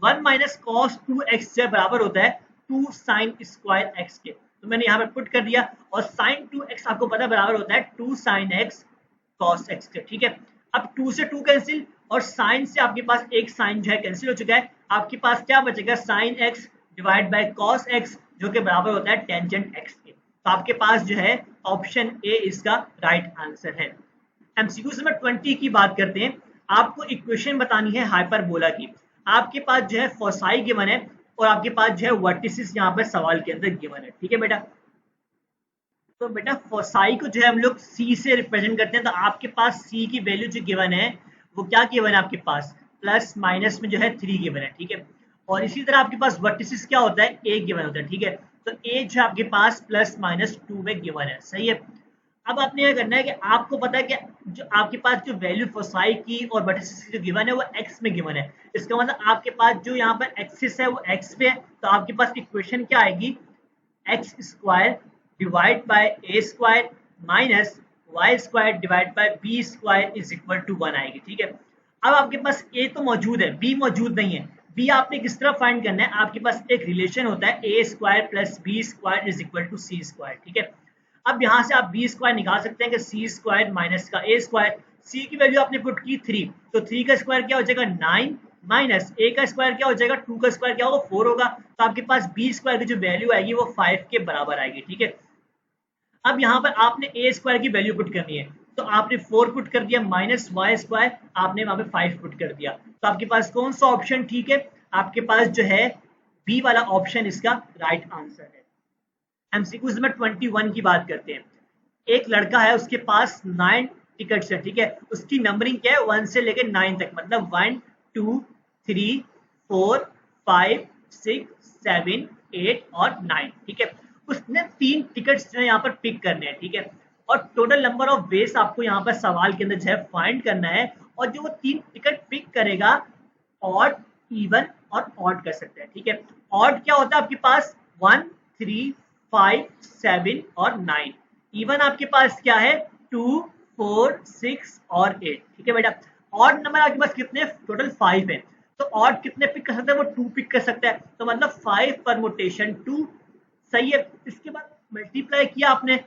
1 माइनस cos 2x से बराबर होता है 2 sin स्क्वायर x के, तो मैंने यहाँ पर पुट कर दिया, और sin 2x आपको पता बराबर होता है 2 sin x cos x के, ठीक है। अब 2 से 2 कैंसिल, और साइन से आपके पास एक साइन जो है कैंसिल हो चुका है, आपके पास क्या बचेगा sin x divide bye cos x, जो कि बराबर होता है टेंजेंट x के। तो आपके पास जो है ऑप्शन ए इसका राइट आंसर है। एमसीक्यू नंबर 20 की बात करते हैं। आपको इक्वेशन बतानी है हाइपरबोला की। आपके पास जो है फोसाई गिवन है, और आपके पास जो है वर्टिसिस यहाँ पर सवाल के अंदर गिवन है, ठीक है बेटा। तो बेटा फोसाई को जो है हम लोग सी से रिप्रेजेंट करते हैं, तो आपके पास सी की वैल्यू जो गिवन है वो क्या गिवन है आपके पास, प्लस माइनस में जो है 3 गिवन है, ठीक है। और इसी तरह आपके पास वर्टिसिस क्या होता है, ए गिवन होता है, ठीक है। तो ए जो आपके पास प्लस माइनस 2 में गिवन है, सही है। अब आपने यह करना है कि आपको पता है कि जो आपके पास जो वैल्यू फोसाई की और वर्टिसिस की जो गिवन है वो एक्स में गिवन है। इसका मतलब आपके पास जो यहाँ पर एक्सिस है वो एक्स पे है, तो आपके पास इक्वेशन क्या आएगी, x square divide by a square minus y square divide by B square is equal to 1 आएगी, ठीक है। अब आपके पास ए तो मौजूद है, बी मौजूद नहीं है। बी आपने किस तरह फाइंड करना है, आपके पास एक रिलेशन होता है A square plus B square is equal to C square, ठीक है। अब यहाँ से आप बी स्क्वायर निकाल सकते हैं कि सी स्क्वायर माइनस का ए स्क्वायर, सी की वैल्यू आपने पुट की 3, तो 3 का स्क्वायर क्या हो जाएगा 9 माइनस ए का स्क्वायर क्या हो जाएगा 2 का स्क्वायर क्या होगा 4 होगा, तो आपके पास बी स्क्वायर की जो वैल्यू आएगी वो 5 के बराबर आएगी, ठीक है। अब यहाँ पर आपने ए स्क्वायर की वैल्यू पुट करनी है, तो आपने 4 पुट कर दिया माइनस वाई स्क्वायर, आपने वहां पे 5 पुट कर दिया। तो आपके पास कौन सा ऑप्शन ठीक है, आपके पास जो है बी वाला ऑप्शन इसका राइट आंसर है। एमसीक्यू नंबर 21 की बात करते हैं। एक लड़का है, उसके पास 9 टिकट्स है, ठीक है, उसकी नंबरिंग क्या है 1 से लेकर 9 तक, मतलब 1 2 3 4 5 6 7 8 और 9, ठीक है। उसने 3 टिकट्स जो है यहाँ पर पिक करने हैं, ठीक है, और टोटल नंबर ऑफ वेज आपको यहाँ पर सवाल के अंदर जो है फाइंड करना है, और जो वो 3 टिकट पिक करेगा ऑड इवन और ऑड कर सकते हैं, ठीक है। ऑड क्या होता है आपके पास 1 3 5 7 और 9, इवन आपके पास क्या है 2 4 6 और 8, ठीक है बेटा। ऑड नंबर आपके पास कितने, टोटल 5 है, तो ऑड कितने पिक कर सकता है, वो 2 पिक कर सकता है, तो मतलब 5 परमुटेशन 2, सही है। इसके बाद मल्टीप्लाई किया आपने,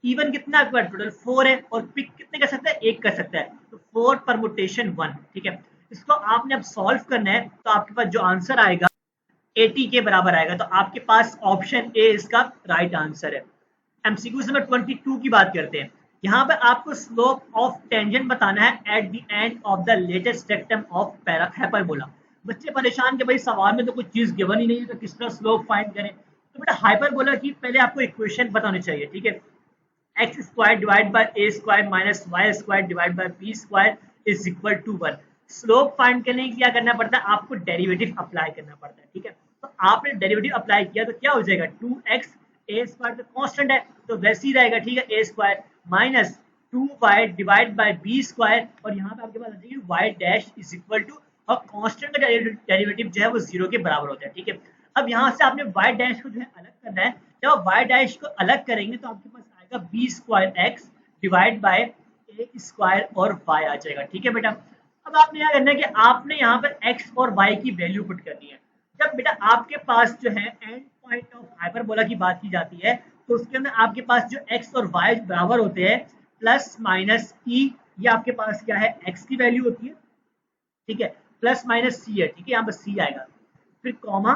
इवन कितना आपके पास टोटल 4 है, और पिक कितने कर सकता है, 1 कर सकता है, तो 4 परमुटेशन 1, ठीक है। इसको आपने अब सॉल्व करना है, तो आपके पास जो आंसर आएगा 80 के बराबर आएगा, तो आपके पास ऑप्शन ए इसका राइट आंसर है। एमसीक्यू नंबर 22 की बात करते हैं। यहाँ पर आपको स्लोप ऑफ टेंजेंट बताना है at the end of the latus rectum of hyperbola. बच्चे परेशान कि भाई सवाल में तो कुछ चीज गिवन ही नहीं है, तो किस तरह स्लोप फाइंड करें। तो बेटा हाइपरबोला की पहले आपको इक्वेशन बतानी चाहिए, ठीक है। X square divide by a square minus y square divide by B square is equal to 1। Slope find करने के लिए क्या करना पड़ता है, आपको डेरिवेटिव अप्लाई करना पड़ता है, ठीक है। तो आपने डेरिवेटिव अप्लाई किया तो क्या हो जाएगा, 2x ए स्क्वायर तो कांस्टेंट है तो वैसे ही रहेगा, ठीक है, A square minus 2y divide by B square, और यहाँ पे आपके पास आ जाएगी y dash is equal to, और कांस्टेंट का डेरिवेटिव जो है वो 0 के बराबर होता है, ठीक है। अब यहाँ से आपने y डैश को जो है अलग करना है, जब y डैश को अलग करेंगे तो आपके पास आएगा b square x divide by a square और y आ जाएगा, ठीक है बेटा। अब आपने क्या करना है कि आपने यहाँ पर x और y की वैल्यू पुट करनी है। जब बेटा आपके पास जो है एंड पॉइंट ऑफ हाइपरबोला की बात की जाती है तो उसके अंदर आपके पास जो x और y बराबर होते हैं प्लस माइनस ई, ये आपके पास क्या है x की वैल्यू होती है, ठीक है, प्लस माइनस सी है, ठीक है, यहाँ पर सी आएगा, फिर comma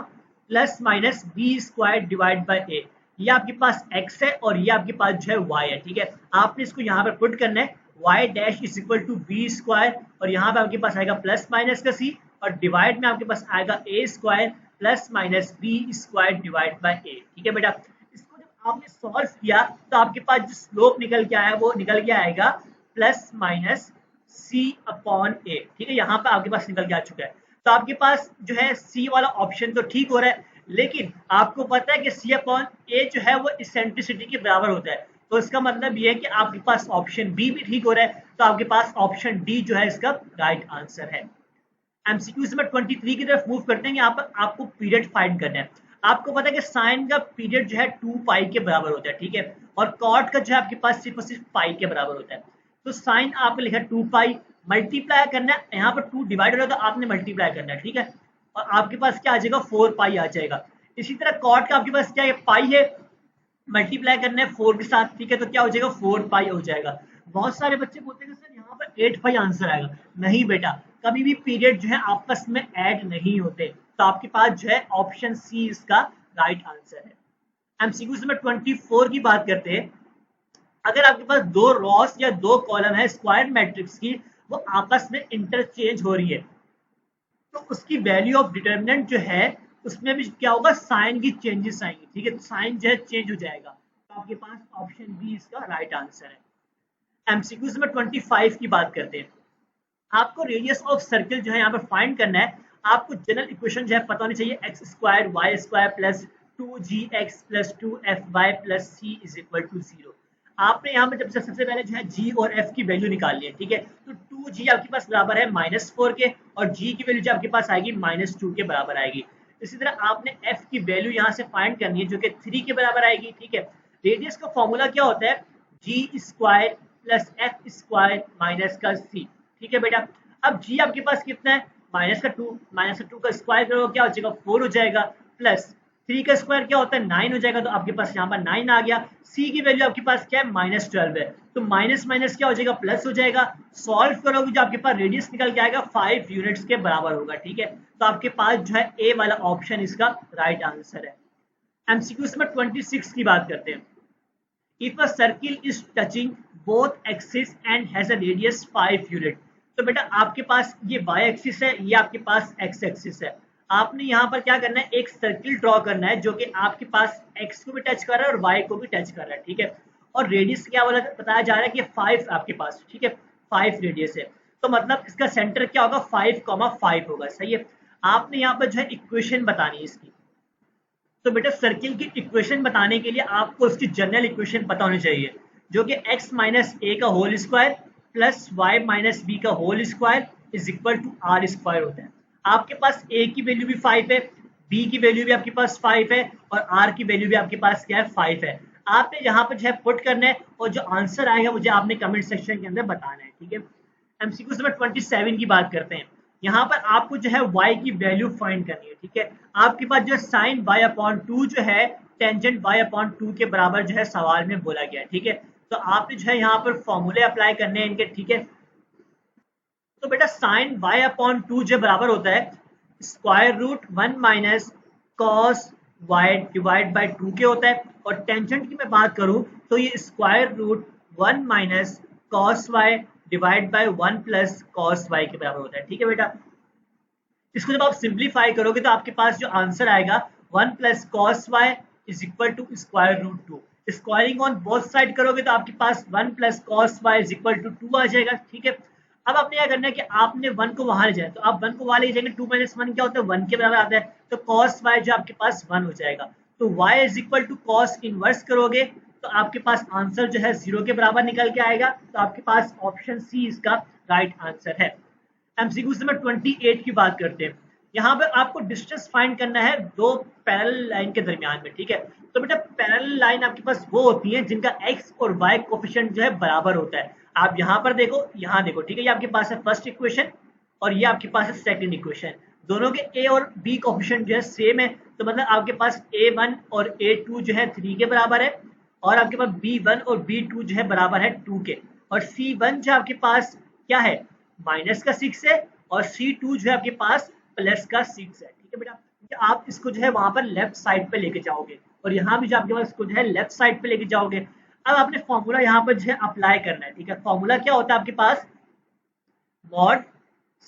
plus minus B square divide by A, ये आपके पास x है और ये आपके पास जो है y है, ठीक है। आपने इसको यहाँ पर पुट करना है, y dash is equal to B square, और यहाँ पे आपके पास आएगा प्लस माइनस का c, और डिवाइड में आपके पास आएगा A square plus minus B square divide by A, ठीक है बेटा। इसको जब आपने सॉल्व किया तो आपके पास जो स्लोप निकल के आया वो निकल के आएगा प्लस माइनस सी अपॉन ए, ठीक है, यहाँ पे आपके पास निकल के आ चुका है। तो आपके पास जो है सी वाला ऑप्शन तो ठीक हो रहा है, लेकिन आपको पता है कि सी अपॉन ए जो है वो इसेंट्रिसिटी के बराबर होता है, तो इसका मतलब ये है कि आपके पास ऑप्शन बी भी ठीक हो रहा है, तो आपके पास ऑप्शन डी जो है इसका राइट आंसर है। एमसीक्यू से 23 की तरफ मूव करते हैं, यहाँ पर आपको पीरियड फाइंड करना है। आपको पता है कि साइन का पीरियड जो है 2 पाई के बराबर होता है, ठीक है, और कॉट का जो है आपके पास सिर्फ और सिर्फ पाई के बराबर होता है। तो साइन आपको लिखा 2 पाई, मल्टीप्लाई करना है, यहाँ पर 2 डिवाइड हो रहा है तो आपने मल्टीप्लाई करना है, ठीक है, और आपके पास क्या आ जाएगा 4 पाई आ जाएगा। इसी तरह कॉट का आपके पास क्या है, पाई है, मल्टीप्लाई करना है 4 के साथ, ठीक है, तो क्या हो जाएगा 4 पाई हो जाएगा। बहुत सारे बच्चे बोलते हैं सर यहाँ पर 8 पाई आंसर आएगा, नहीं बेटा, कभी भी पीरियड जो है आपस में ऐड नहीं होते, तो आपके पास जो है ऑप्शन सी इसका राइट आंसर है। एमसीक्यू से 24 की बात करते हैं, अगर आपके पास दो रॉस या दो कॉलम है स्क्वायर मैट्रिक्स की, वो आपस में इंटरचेंज हो रही है, तो उसकी वैल्यू ऑफ डिटर्मिनेंट जो है उसमें भी क्या होगा, साइन की चेंजेस आएंगी, ठीक है, तो साइन जो है चेंज हो जाएगा, तो आपके पास ऑप्शन बी इसका राइट आंसर है। एमसीक्यूज में 25 की बात करते हैं, आपको रेडियस ऑफ सर्किल जो है यहाँ पर फाइंड करना है। आपको जनरल इक्वेशन जो है पता होनी चाहिए, x square y square plus 2gx plus 2fy plus c is equal to 0। आपने यहाँ पर जब सबसे पहले जो है g और f की वैल्यू निकालनी है, ठीक है, तो 2g आपके पास बराबर है -4 के, और g की वैल्यू जो आपके पास आएगी -2 के बराबर आएगी। इसी तरह आपने f की वैल्यू यहाँ से फाइंड करनी है जो कि 3 के बराबर आएगी, ठीक है। रेडियस का फॉर्मूला क्या होता है, g square plus f square minus का c, ठीक है बेटा। अब g आपके पास कितना है, -2 का स्क्वायर करो क्या हो जाएगा 4 हो जाएगा, प्लस 3 का स्क्वायर क्या होता है 9 हो जाएगा, तो आपके पास यहाँ पर 9 आ गया। c की वैल्यू आपके पास क्या है -12 है, तो माइनस माइनस क्या हो जाएगा प्लस हो जाएगा। सॉल्व करोगे जो आपके पास रेडियस निकल के आएगा 5 यूनिट्स के बराबर होगा, ठीक है, तो आपके पास जो है ए वाला ऑप्शन इसका राइट आंसर है। एमसीक्यू में 26 की बात करते हैं, if a circle is touching both axis and has a radius 5 unit, तो बेटा आपके पास ये y एक्सिस है, ये आपके पास x एक्सिस है। आपने यहाँ पर क्या करना है, एक सर्किल ड्रॉ करना है जो कि आपके पास x को भी टच कर रहा है और y को भी टच कर रहा है, ठीक है, और रेडियस क्या वाला बताया जा रहा है कि 5 आपके पास, ठीक है, 5 रेडियस है, तो मतलब इसका सेंटर क्या होगा 5,5 होगा, सही है। आपने यहाँ पर जो है इक्वेशन बतानी है इसकी, तो बेटा सर्किल की इक्वेशन बताने के लिए आपको उसकी जनरल इक्वेशन पता होनी चाहिए, जो कि x माइनस ए का whole square plus y minus B का whole square is equal to R square होता है। आपके पास a की वैल्यू भी 5 है, b की वैल्यू भी आपके पास 5 है, और r की वैल्यू भी आपके पास क्या है 5 है। आपने यहाँ पर जो है पुट करना है, और जो आंसर आएगा मुझे आपने कमेंट सेक्शन के अंदर बताना है, ठीक है। एमसीक्यू नंबर 27 की बात करते हैं, यहाँ पर आपको जो है y की वैल्यू फाइंड करनी है, ठीक है। आपके पास जो साइन y अपॉन 2 जो है टेंजेंट y अपॉन 2 के बराबर जो है सवाल में बोला गया है, ठीक है, तो आपने जो है यहाँ पर फॉर्मूले अप्लाई करने हैं इनके, ठीक है। तो बेटा साइन y अपॉन 2 जो बराबर होता है square root 1 minus cos y divide by 2 के होता है, और टेंजेंट की मैं बात करूं तो ये square root 1 minus cos y divide by 1 plus cos y के बराबर होता है, ठीक है बेटा। इसको जब आप सिंप्लीफाई करोगे तो आपके पास जो आंसर आएगा 1 plus cos y is equal to square root 2। Squaring on both side करोगे तो आपके पास 1 plus cos y is equal to 2 आ जाएगा, ठीक है। अब आपने क्या करना है कि आपने 1 को वहां ले जाए, तो आप 1 को वहां ले जाएंगे, 2 - 1 क्या होता है 1 के बराबर आता है, तो cos y जो आपके पास 1 हो जाएगा। तो y is equal to cos inverse करोगे तो आपके पास आंसर जो है 0 के बराबर निकल के आएगा। तो आपके पास ऑप्शन सी इसका राइट आंसर है। एमसीक्यू नंबर 28 की बात करते हैं। यहाँ पे आपको डिस्टेंस फाइंड करना है दो पैरेलल लाइन के दरमियान में, ठीक है। तो बेटा पैरेलल लाइन आपके पास वो होती है जिनका x और y कोफिशिएंट जो है बराबर होता है। आप यहाँ पर देखो, यहाँ देखो, ठीक है। ये आपके पास है फर्स्ट इक्वेशन और ये आपके पास है सेकंड इक्वेशन। दोनों के a और b कोफिशिएंट जो है सेम है, तो मतलब आपके पास a1 और a2 जो है 3 के बराबर है, और आपके पास b1 और b2 जो है बराबर है 2 के, और c1 जो आपके पास क्या है माइनस का 6 है, और c2 जो है आपके पास प्लस का 6 है, ठीक है बेटा। आप इसको जो है वहां पर लेफ्ट साइड पे लेके जाओगे, और यहाँ भी जो आपके पास इसको जो है लेफ्ट साइड पे लेके जाओगे। अब आपने फॉर्मूला यहाँ पर जो है अप्लाई करना है, ठीक है। फॉर्मूला क्या होता है आपके पास, mod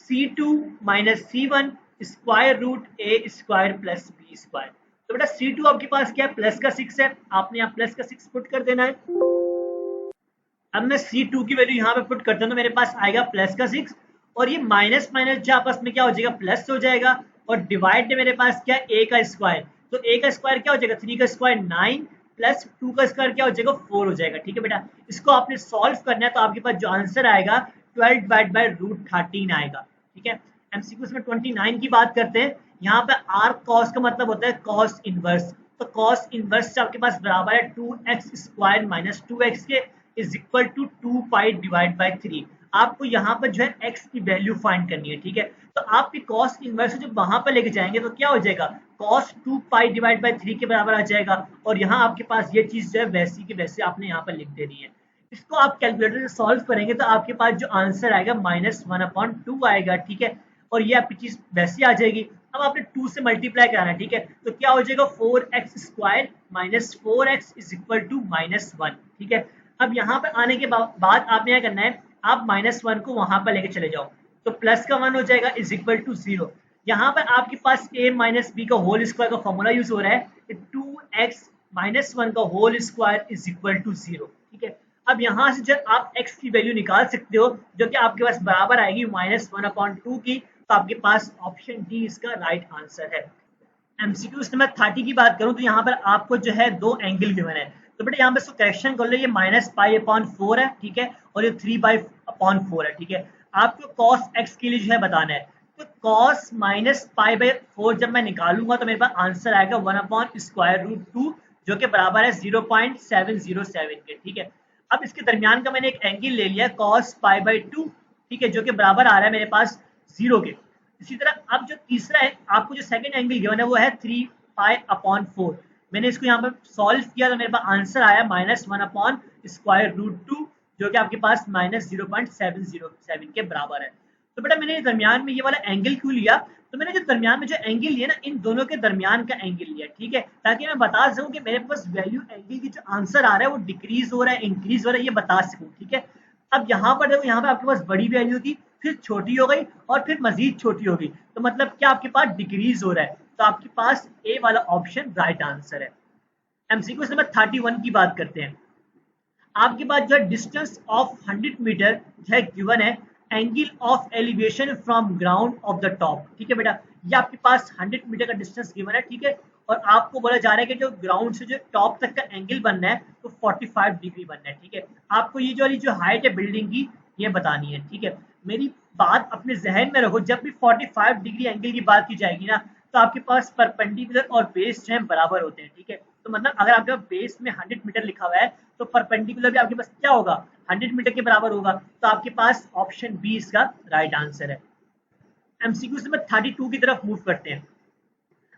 c2 minus c1 square root a square plus b square. तो बेटा c2 आपके पास क्या है प्लस का 6 है, आपने यहाँ प्लस का 6 पुट कर देना है। अब मैं c2 की वैल्यू यहाँ पे पुट करता हूँ तो मेरे पास आएगा प्लस का 6, और ये माइनस माइनस जो आपस में क्या हो जाएगा प्लस हो जाएगा, और डिवाइड मेरे पास क्या है a का स्क्वायर, तो a का स्क्वायर क्या हो जाएगा 3 का स्क्वायर 9 प्लस 2 का स्क्वायर क्या हो जाएगा 4 हो जाएगा, ठीक है बेटा। इसको आपने सॉल्व करना है तो आपके पास जो आंसर आएगा 12 डिवाइड बाय रूट 13 आएगा, ठीक है। एमसीक्यू में 29 की बात करते हैं। यहाँ पे आर कॉस का मतलब होता है कॉस इनवर्स, तो कॉस इनवर्स से आपके पास बराबर है 2x स्क्वायर माइनस 2x के is equal to 2 pi divide by 3। आपको यहाँ पर जो है x की वैल्यू फाइंड करनी है, ठीक है। तो आपकी कॉस इनवर्स जब वहां पर लेके जाएंगे तो क्या हो जाएगा कॉस 2 पाई डिवाइड बाय 3 के बराबर आ जाएगा, और यहाँ आपके पास ये चीज जो है वैसी की वैसे आपने यहाँ पर लिख देनी है। इसको आप कैलकुलेटर से सॉल्व करेंगे तो आपके पास जो आंसर आएगा -1/2 आएगा, ठीक है। और ये आपकी चीज वैसी आ जाएगी। अब आपने 2 से मल्टीप्लाई कराना है, ठीक है। तो क्या हो जाएगा 4x square minus 4x is equal to -1, ठीक है। अब यहाँ पर आने के बाद आपने क्या करना है, आप -1 को वहां पर लेके चले जाओ, तो प्लस का 1 हो जाएगा इज इक्वल टू 0। यहाँ पर आपके पास a माइनस बी का होल स्क्वायर का फॉर्मूला यूज हो रहा है, 2x माइनस 1 का whole square is equal to 0, ठीक है। अब यहाँ से जब आप x की वैल्यू निकाल सकते हो जो कि आपके पास बराबर आएगी -1/2 की, तो आपके पास ऑप्शन डी इसका राइट आंसर है। एमसीक्यू नंबर 30 की बात करूं तो यहाँ पर आपको जो है दो एंगल गिवन है, तो बेटा यहाँ पर इसको करेक्शन कर लो, ये -π/4 है, ठीक है, और ये 3/4 है, ठीक है। आपको cos x के लिए जो है बताना है, तो cos -π/4 जब मैं निकालूंगा तो मेरे पास आंसर आएगा 1/√2 जो कि बराबर है 0.707 के, ठीक है। अब इसके दरमियान का मैंने एक एंगल ले लिया cos π/2, ठीक है, जो कि बराबर आ रहा है मेरे पास 0 के। इसी तरह अब जो तीसरा है आपको जो सेकंड एंगल गिवन है वो है 3π/4। मैंने इसको यहाँ पर सॉल्व किया तो मेरे पास आंसर आया -1/√2 जो कि आपके पास -0.707 के बराबर है। तो बेटा मैंने दरमियान में ये वाला एंगल क्यों लिया, तो मैंने जो दरमियान में जो एंगल लिया ना इन दोनों के दरमियान का एंगल लिया, ठीक है, ताकि मैं बता सकूं कि मेरे पास वैल्यू एंगल की जो आंसर आ रहा है वो डिक्रीज हो रहा है इंक्रीज हो रहा है, ये बता सकूं, ठीक है। अब यहाँ पर देखो, यहाँ पर आपके पास बड़ी वैल्यू थी, फिर छोटी हो गई और फिर मजीद छोटी हो गई, तो मतलब क्या आपके पास डिक्रीज हो रहा है, तो आपके पास ए वाला ऑप्शन राइट आंसर है। एमसीक्यू नंबर 31 की बात करते हैं। आपके पास जो है डिस्टेंस ऑफ 100 मीटर जो है गिवन है, angle of elevation from ground of the top, ठीक है बेटा। ये आपके पास 100 मीटर का डिस्टेंस गिवन है, ठीक है, और आपको बोला जा रहा है कि जो ग्राउंड से जो टॉप तक का एंगल बनना है तो 45 डिग्री बनना है, ठीक है। आपको ये जो वाली जो हाइट है बिल्डिंग की ये बतानी है, ठीक है। मेरी बात अपने जहन में रखो, जब भी 45 डिग्री एंगल की बात की जाएगी ना तो आपके पास परपेंडिकुलर और बेस जो है बराबर होते हैं, ठीक है। तो मतलब अगर आपके पास बेस में 100 मीटर लिखा हुआ है तो परपेंडिकुलर भी आपके पास क्या होगा 100 मीटर के बराबर होगा, तो आपके पास ऑप्शन बी इसका राइट आंसर है। एमसीक्यू नंबर 32 की तरफ मूव करते हैं।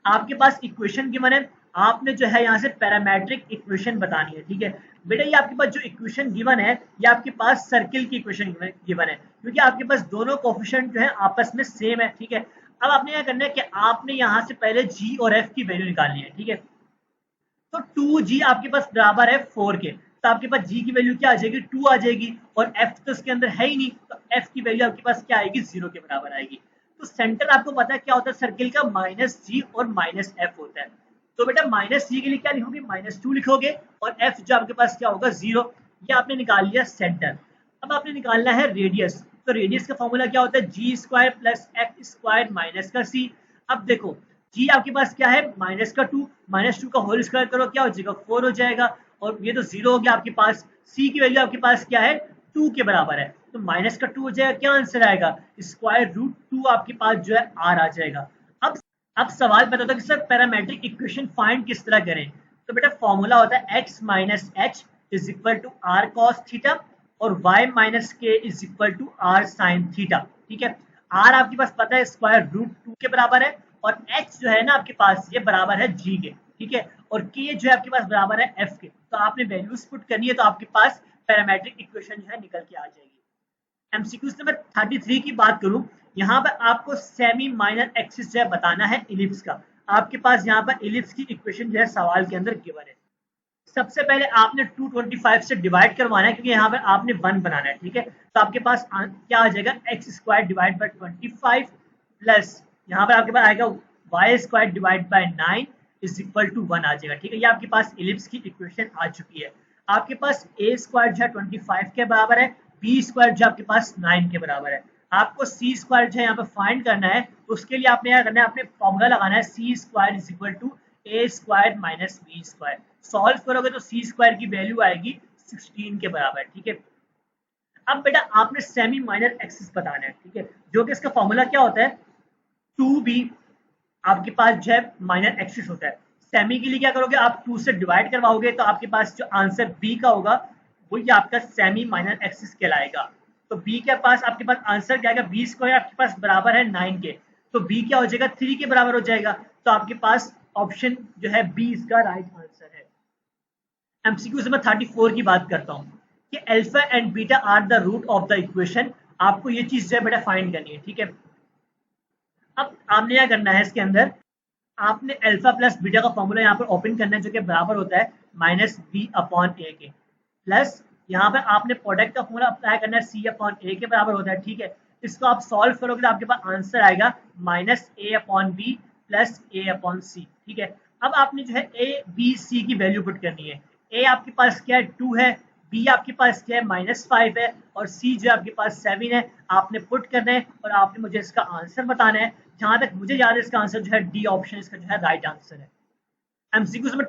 आपके पास इक्वेशन गिवन है, आपने जो है यहाँ से पैरामेट्रिक इक्वेशन बतानी है, ठीक है बेटा। ये आपके पास जो इक्वेशन गिवन है ये आपके पास सर्किल की इक्वेशन गिवन है, क्योंकि आपके पास दोनों कोफिशिएंट जो है आपस में सेम है, ठीक है। अब आपने क्या करना है कि आपने यहाँ से पहले g और f की वैल्यू निकालनी है, ठीक है। तो 2g आपके पास बराबर है 4 के, तो आपके पास g की वैल्यू क्या आ जाएगी 2 आ जाएगी, और f तो इसके अंदर है ही नहीं, तो f की वैल्यू आपके पास क्या आएगी 0 के बराबर आएगी। तो सेंटर आपको पता है क्या होता है सर्किल का -g और -f होता है, तो बेटा -g के लिए क्या लिखोगे -2 लिखोगे, और f जो आपके पास क्या होगा 0। ये आपने निकाल लिया सेंटर। अब आपने निकालना है रेडियस, तो रेडियस का फॉर्मूला क्या होता है, G square plus X square minus का सी। अब देखो जी आपके पास क्या है, माइनस का 2, माइनस 2 का होल स्क्वायर करो क्या हो जाएगा, 4 हो जाएगा, और ये तो 0 हो गया आपके पास। सी की वैल्यू आपके पास क्या है, 2 के बराबर है, तो माइनस का 2 हो जाएगा, क्या आंसर आएगा, स्क्वायर रूट 2 आपके पास जो है आर आ जाएगा। अब सवाल पता था कि सर पैरामेट्रिक इक्वेशन फाइंड किस तरह करें, तो बेटा फॉर्मूला होता है x minus h is equal to r cos theta और y minus k is equal to r sine theta. ठीक है, r आपके पास पता है स्क्वायर रूट 2 के बराबर है, और h जो है ना आपके पास ये बराबर है g के। ठीक है, और k जो है आपके पास बराबर है f के, तो आपने वैल्यूज पुट करनी है, तो आपके पास पैरामेट्रिक इक्वेशन जो है निकल के आ जाएगी। एमसीक्यू नंबर 33 की बात करूं, यहाँ पर आपको सेमी माइनर एक्सिस जो है बताना है इलिप्स का। आपके पास यहाँ पर इलिप्स की इक्वेशन जो है सवाल के अंदर गिवन है। सबसे पहले आपने 225 से डिवाइड करवाना है, क्योंकि यहाँ पर आपने 1 बनाना है। ठीक है, तो आपके पास क्या आ जाएगा, x square divide by 25 plus यहाँ पर आपके पास आएगा y square divide by 9 is equal to 1 आ जाएगा। ठीक है, ये आपके पास इलिप्स की इक्वेशन आ चुकी है। आपके पास ए स्क्वायर जो है 25 के बराबर है, बी स्क्वायर जो आपके पास 9 के बराबर है। आपको सी स्क्वायर जो है यहाँ पे फाइंड करना है, तो उसके लिए आपने क्या करना है, आपने फॉर्मूला लगाना है C square is equal to A square minus B square. Solve करोगे तो सी स्क्वायर की वैल्यू आएगी 16 के बराबर। ठीक है, अब बेटा आपने सेमी माइनर एक्सिस बताना है। ठीक है, जो कि इसका फॉर्मूला क्या होता है, 2b आपके पास जो है माइनर एक्सिस होता है। सेमी के लिए क्या करोगे, आप 2 से डिवाइड करवाओगे, तो आपके पास जो आंसर बी का होगा वो ये आपका सेमी माइनर एक्सिस कहलाएगा। तो बी के पास आपके पास आंसर क्या आएगा, बी स्क्वायर आपके पास बराबर है 9 के, तो बी क्या हो जाएगा, 3 के बराबर हो जाएगा। तो आपके पास ऑप्शन जो है बी इसका राइट आंसर है। एमसीक्यू से मैं 34 की बात करता हूँ कि alpha and beta are the root of the equation. आपको ये चीज जो है बेटा फाइंड करनी है। ठीक है, अब आपने क्या करना है, इसके अंदर आपने अल्फा प्लस बीटा का फॉर्मूला यहाँ पर ओपन करना है, जो कि बराबर होता है माइनस बी अपॉन ए के, प्लस यहाँ पर आपने प्रोडक्ट का फॉर्मूला अप्लाई करना है सी अपॉन ए के बराबर होता है। ठीक है, इसको आप सॉल्व करोगे तो आपके पास आंसर आएगा माइनस ए अपॉन बी प्लस ए अपॉन सी। ठीक है, अब आपने जो है ए बी सी की वैल्यू पुट करनी है। ए आपके पास क्या है, 2 है, बी आपके पास क्या है, -5 है, और सी जो आपके पास 7 है। आपने पुट करना है और आपने मुझे इसका आंसर बताना है। जहां तक मुझे याद है इसका आंसर जो है डी ऑप्शन इसका जो है राइट आंसर है। एमसीक्यू नंबर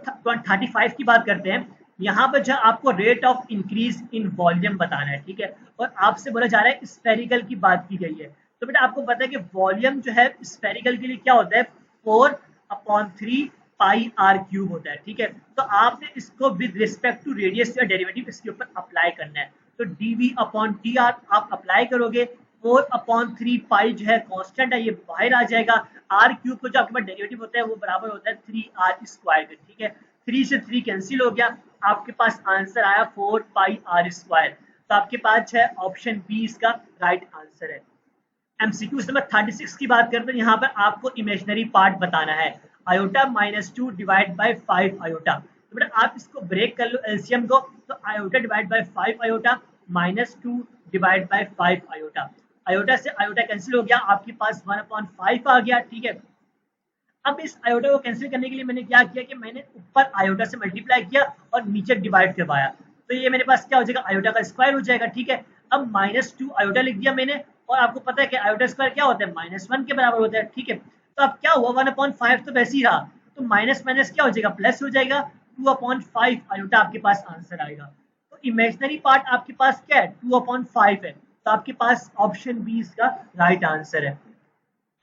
35 की बात करते हैं। यहाँ पर जो आपको rate of increase in volume बताना है। ठीक है, और आपसे बोला जा रहा है स्फेरिकल की बात की गई है। तो बेटा आपको पता है कि वॉल्यूम जो है स्फेरिकल के लिए क्या होता है, 4/3 पाई आर क्यूब होता है। ठीक है, तो आपने इसको विद रिस्पेक्ट टू रेडियस या डेरिवेटिव इसके ऊपर अप्लाई करना है। तो dv अपॉन टी आर आप अप्लाई करोगे, 4/3 पाई जो है कांस्टेंट है, ये बाहर आ जाएगा। आर क्यूब को जो आपके पास डेरिवेटिव होता है वो बराबर होता है 3r स्क्वायर के। ठीक है, 3 से 3 कैंसिल हो गया, आपके पास आंसर आया 4 पाई आर स्क्वायर। तो आपके पास है ऑप्शन बी इसका राइट आंसर है। एमसीक्यू नंबर 36 की बात करते हैं। यहाँ पर आपको इमेजिनरी पार्ट बताना है, आयोटा -2 डिवाइड बाई 5 आयोटा। तो बेटा आप इसको ब्रेक कर लो एलसीएम को, तो iota divide by 5 iota -2 divide by 5 iota. Iota से आयोटा कैंसिल हो गया, आपके पास 1/5 आ गया। ठीक है, अब इस आयोटा को कैंसिल करने के लिए मैंने क्या किया कि मैंने ऊपर आयोटा से मल्टीप्लाई किया और नीचे डिवाइड करवाया, तो ये मेरे पास क्या हो जाएगा, आयोटा का स्क्वायर हो जाएगा। ठीक है, अब -2 आयोटा लिख दिया मैंने, और आपको पता है कि आयोटा स्क्वायर क्या होता है, -1 के बराबर होता है। ठीक है, तो अब क्या हुआ, 1/5 तो वैसे ही रहा, तो माइनस माइनस क्या हो जाएगा, प्लस हो जाएगा, 2/5 आयोटा आपके पास आंसर आएगा। तो इमेजिनरी पार्ट आपके पास क्या है, 2/5 है, तो आपके पास ऑप्शन बी इसका राइट आंसर है।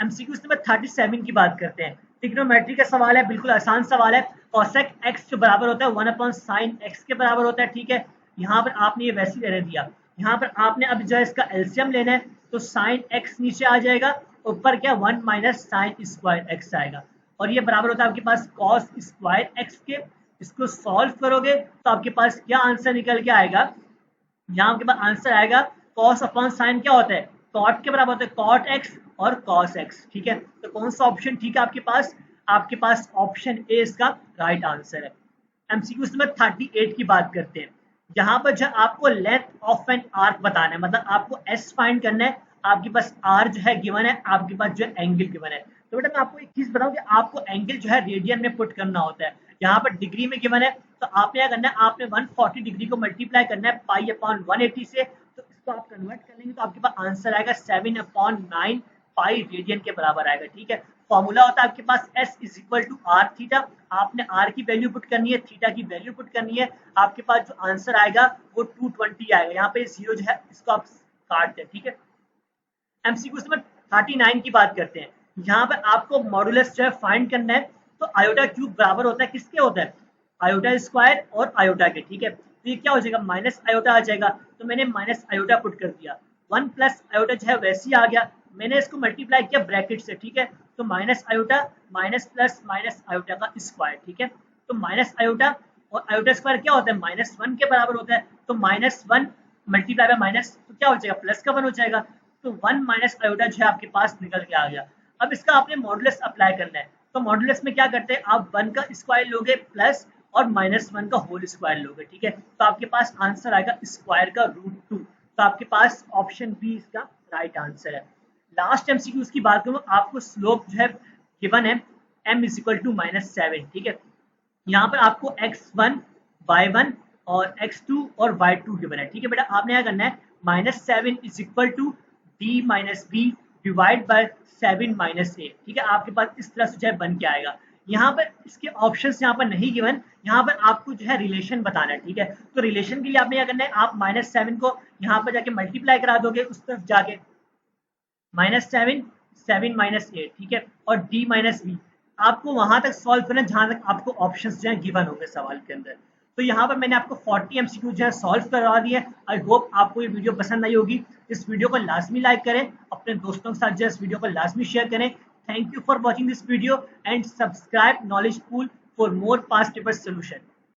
एमसीक्यू नंबर 37 की बात करते हैं। ट्रिग्नोमेट्री का सवाल है, बिल्कुल आसान सवाल है। कॉसेक एक्स जो बराबर होता है 1/sin x के बराबर होता है। ठीक है, यहाँ पर आपने ये वैसे रहने दिया, यहाँ पर आपने अब जो है इसका एलसीएम लेना है, तो sin x नीचे आ जाएगा, ऊपर क्या 1 माइनस sin स्क्वायर x आएगा, और ये बराबर होता है आपके पास cos स्क्वायर x के। इसको सॉल्व करोगे तो आपके पास क्या आंसर निकल के आएगा, यहाँ आपके पास आंसर आएगा cos अपॉन साइन क्या होता है, cot के बराबर होता है, cot x और cos x। ठीक है, तो कौन सा ऑप्शन ठीक है आपके पास ऑप्शन ए इसका राइट आंसर है। एमसीक्यू नंबर 38 की बात करते हैं। यहाँ पर जो आपको लेंथ ऑफ एन आर्क बताना है, मतलब आपको एस फाइंड करना है, आपके पास आर जो है गिवन है, आपके पास जो है एंगल गिवन है। तो बेटा मैं आपको एक चीज बताऊं कि आपको एंगल जो है रेडियन में पुट करना होता है, यहाँ पर डिग्री में गिवन है, तो आपने क्या करना है, आपने 140 डिग्री को मल्टीप्लाई करना है पाई अपॉन 180 से, तो इसको आप कन्वर्ट कर लेंगे तो आपके पास आंसर आएगा 7/9 पाई रेडियन के बराबर आएगा। ठीक है, फॉर्मूला होता है आपके पास S is equal to r theta. आपने आर की वैल्यू पुट करनी है, थीटा की वैल्यू पुट करनी है, आपके पास जो आंसर आएगा वो 220 आएगा। यहाँ पे जीरो जो है इसको आप काट दें। ठीक है, एमसीक्यू नंबर 39 की बात करते हैं। यहाँ पे आपको मॉडुलस जो है फाइंड करना है। तो आयोटा क्यूब बराबर होता है किसके होता है, आयोटा स्क्वायर और आयोटा के। ठीक है, तो ये क्या हो जाएगा, माइनस आयोटा आ जाएगा। तो मैंने माइनस आयोटा पुट कर दिया, 1 प्लस आयोटा जो है वैसे ही आ गया। मैंने इसको मल्टीप्लाई किया ब्रैकेट से। ठीक है, तो minus iota minus plus minus iota का स्क्वायर। ठीक है, तो माइनस आयोटा और आयोटा स्क्वायर क्या होता है, -1 के बराबर होता है। तो -1 मल्टीप्लाई बाय माइनस तो क्या हो जाएगा, प्लस का 1 हो जाएगा। तो 1 माइनस आयोटा जो है आपके पास निकल के आ गया। अब इसका आपने मॉडुलस अप्लाई करना है। तो मॉडुलस में क्या करते हैं, आप 1 का स्क्वायर लोगे प्लस और -1 का होल स्क्वायर लोगे। ठीक है, तो आपके पास आंसर आएगा स्क्वायर का √2। तो आपके पास ऑप्शन बी इसका राइट आंसर है। लास्ट एमसीक्यू की बात करूं, आपको स्लोप जो है गिवन है m इज इक्वल टू -7। ठीक है, यहाँ पर आपको x1 y1 और x2 और y2 गिवन है। ठीक है बेटा, आपने क्या करना है, -7 is equal to d minus B divide by 7 minus A. ठीक है, आपके पास इस तरह से जो है बन के आएगा। यहाँ पर इसके ऑप्शंस यहाँ पर नहीं गिवन, यहाँ पर आपको जो है रिलेशन बताना है। ठीक है, तो रिलेशन के लिए आपने क्या करना है, आप -7 को यहाँ पर जाके मल्टीप्लाई करा दोगे उस तरफ जाके, -7 7 माइनस 8। ठीक है, और d माइनस बी आपको वहां तक सॉल्व करना है जहां तक आपको ऑप्शंस जो है गिवन होंगे सवाल के अंदर। तो यहाँ पर मैंने आपको 40 एमसीक्यू जो है सॉल्व करवा दिए। आई होप आपको ये वीडियो पसंद आई होगी। इस वीडियो को लाजमी लाइक करें, अपने दोस्तों के साथ जो है इस वीडियो को लाजमी शेयर करें। Thank you for watching this video and subscribe knowledge pool for more past paper solution.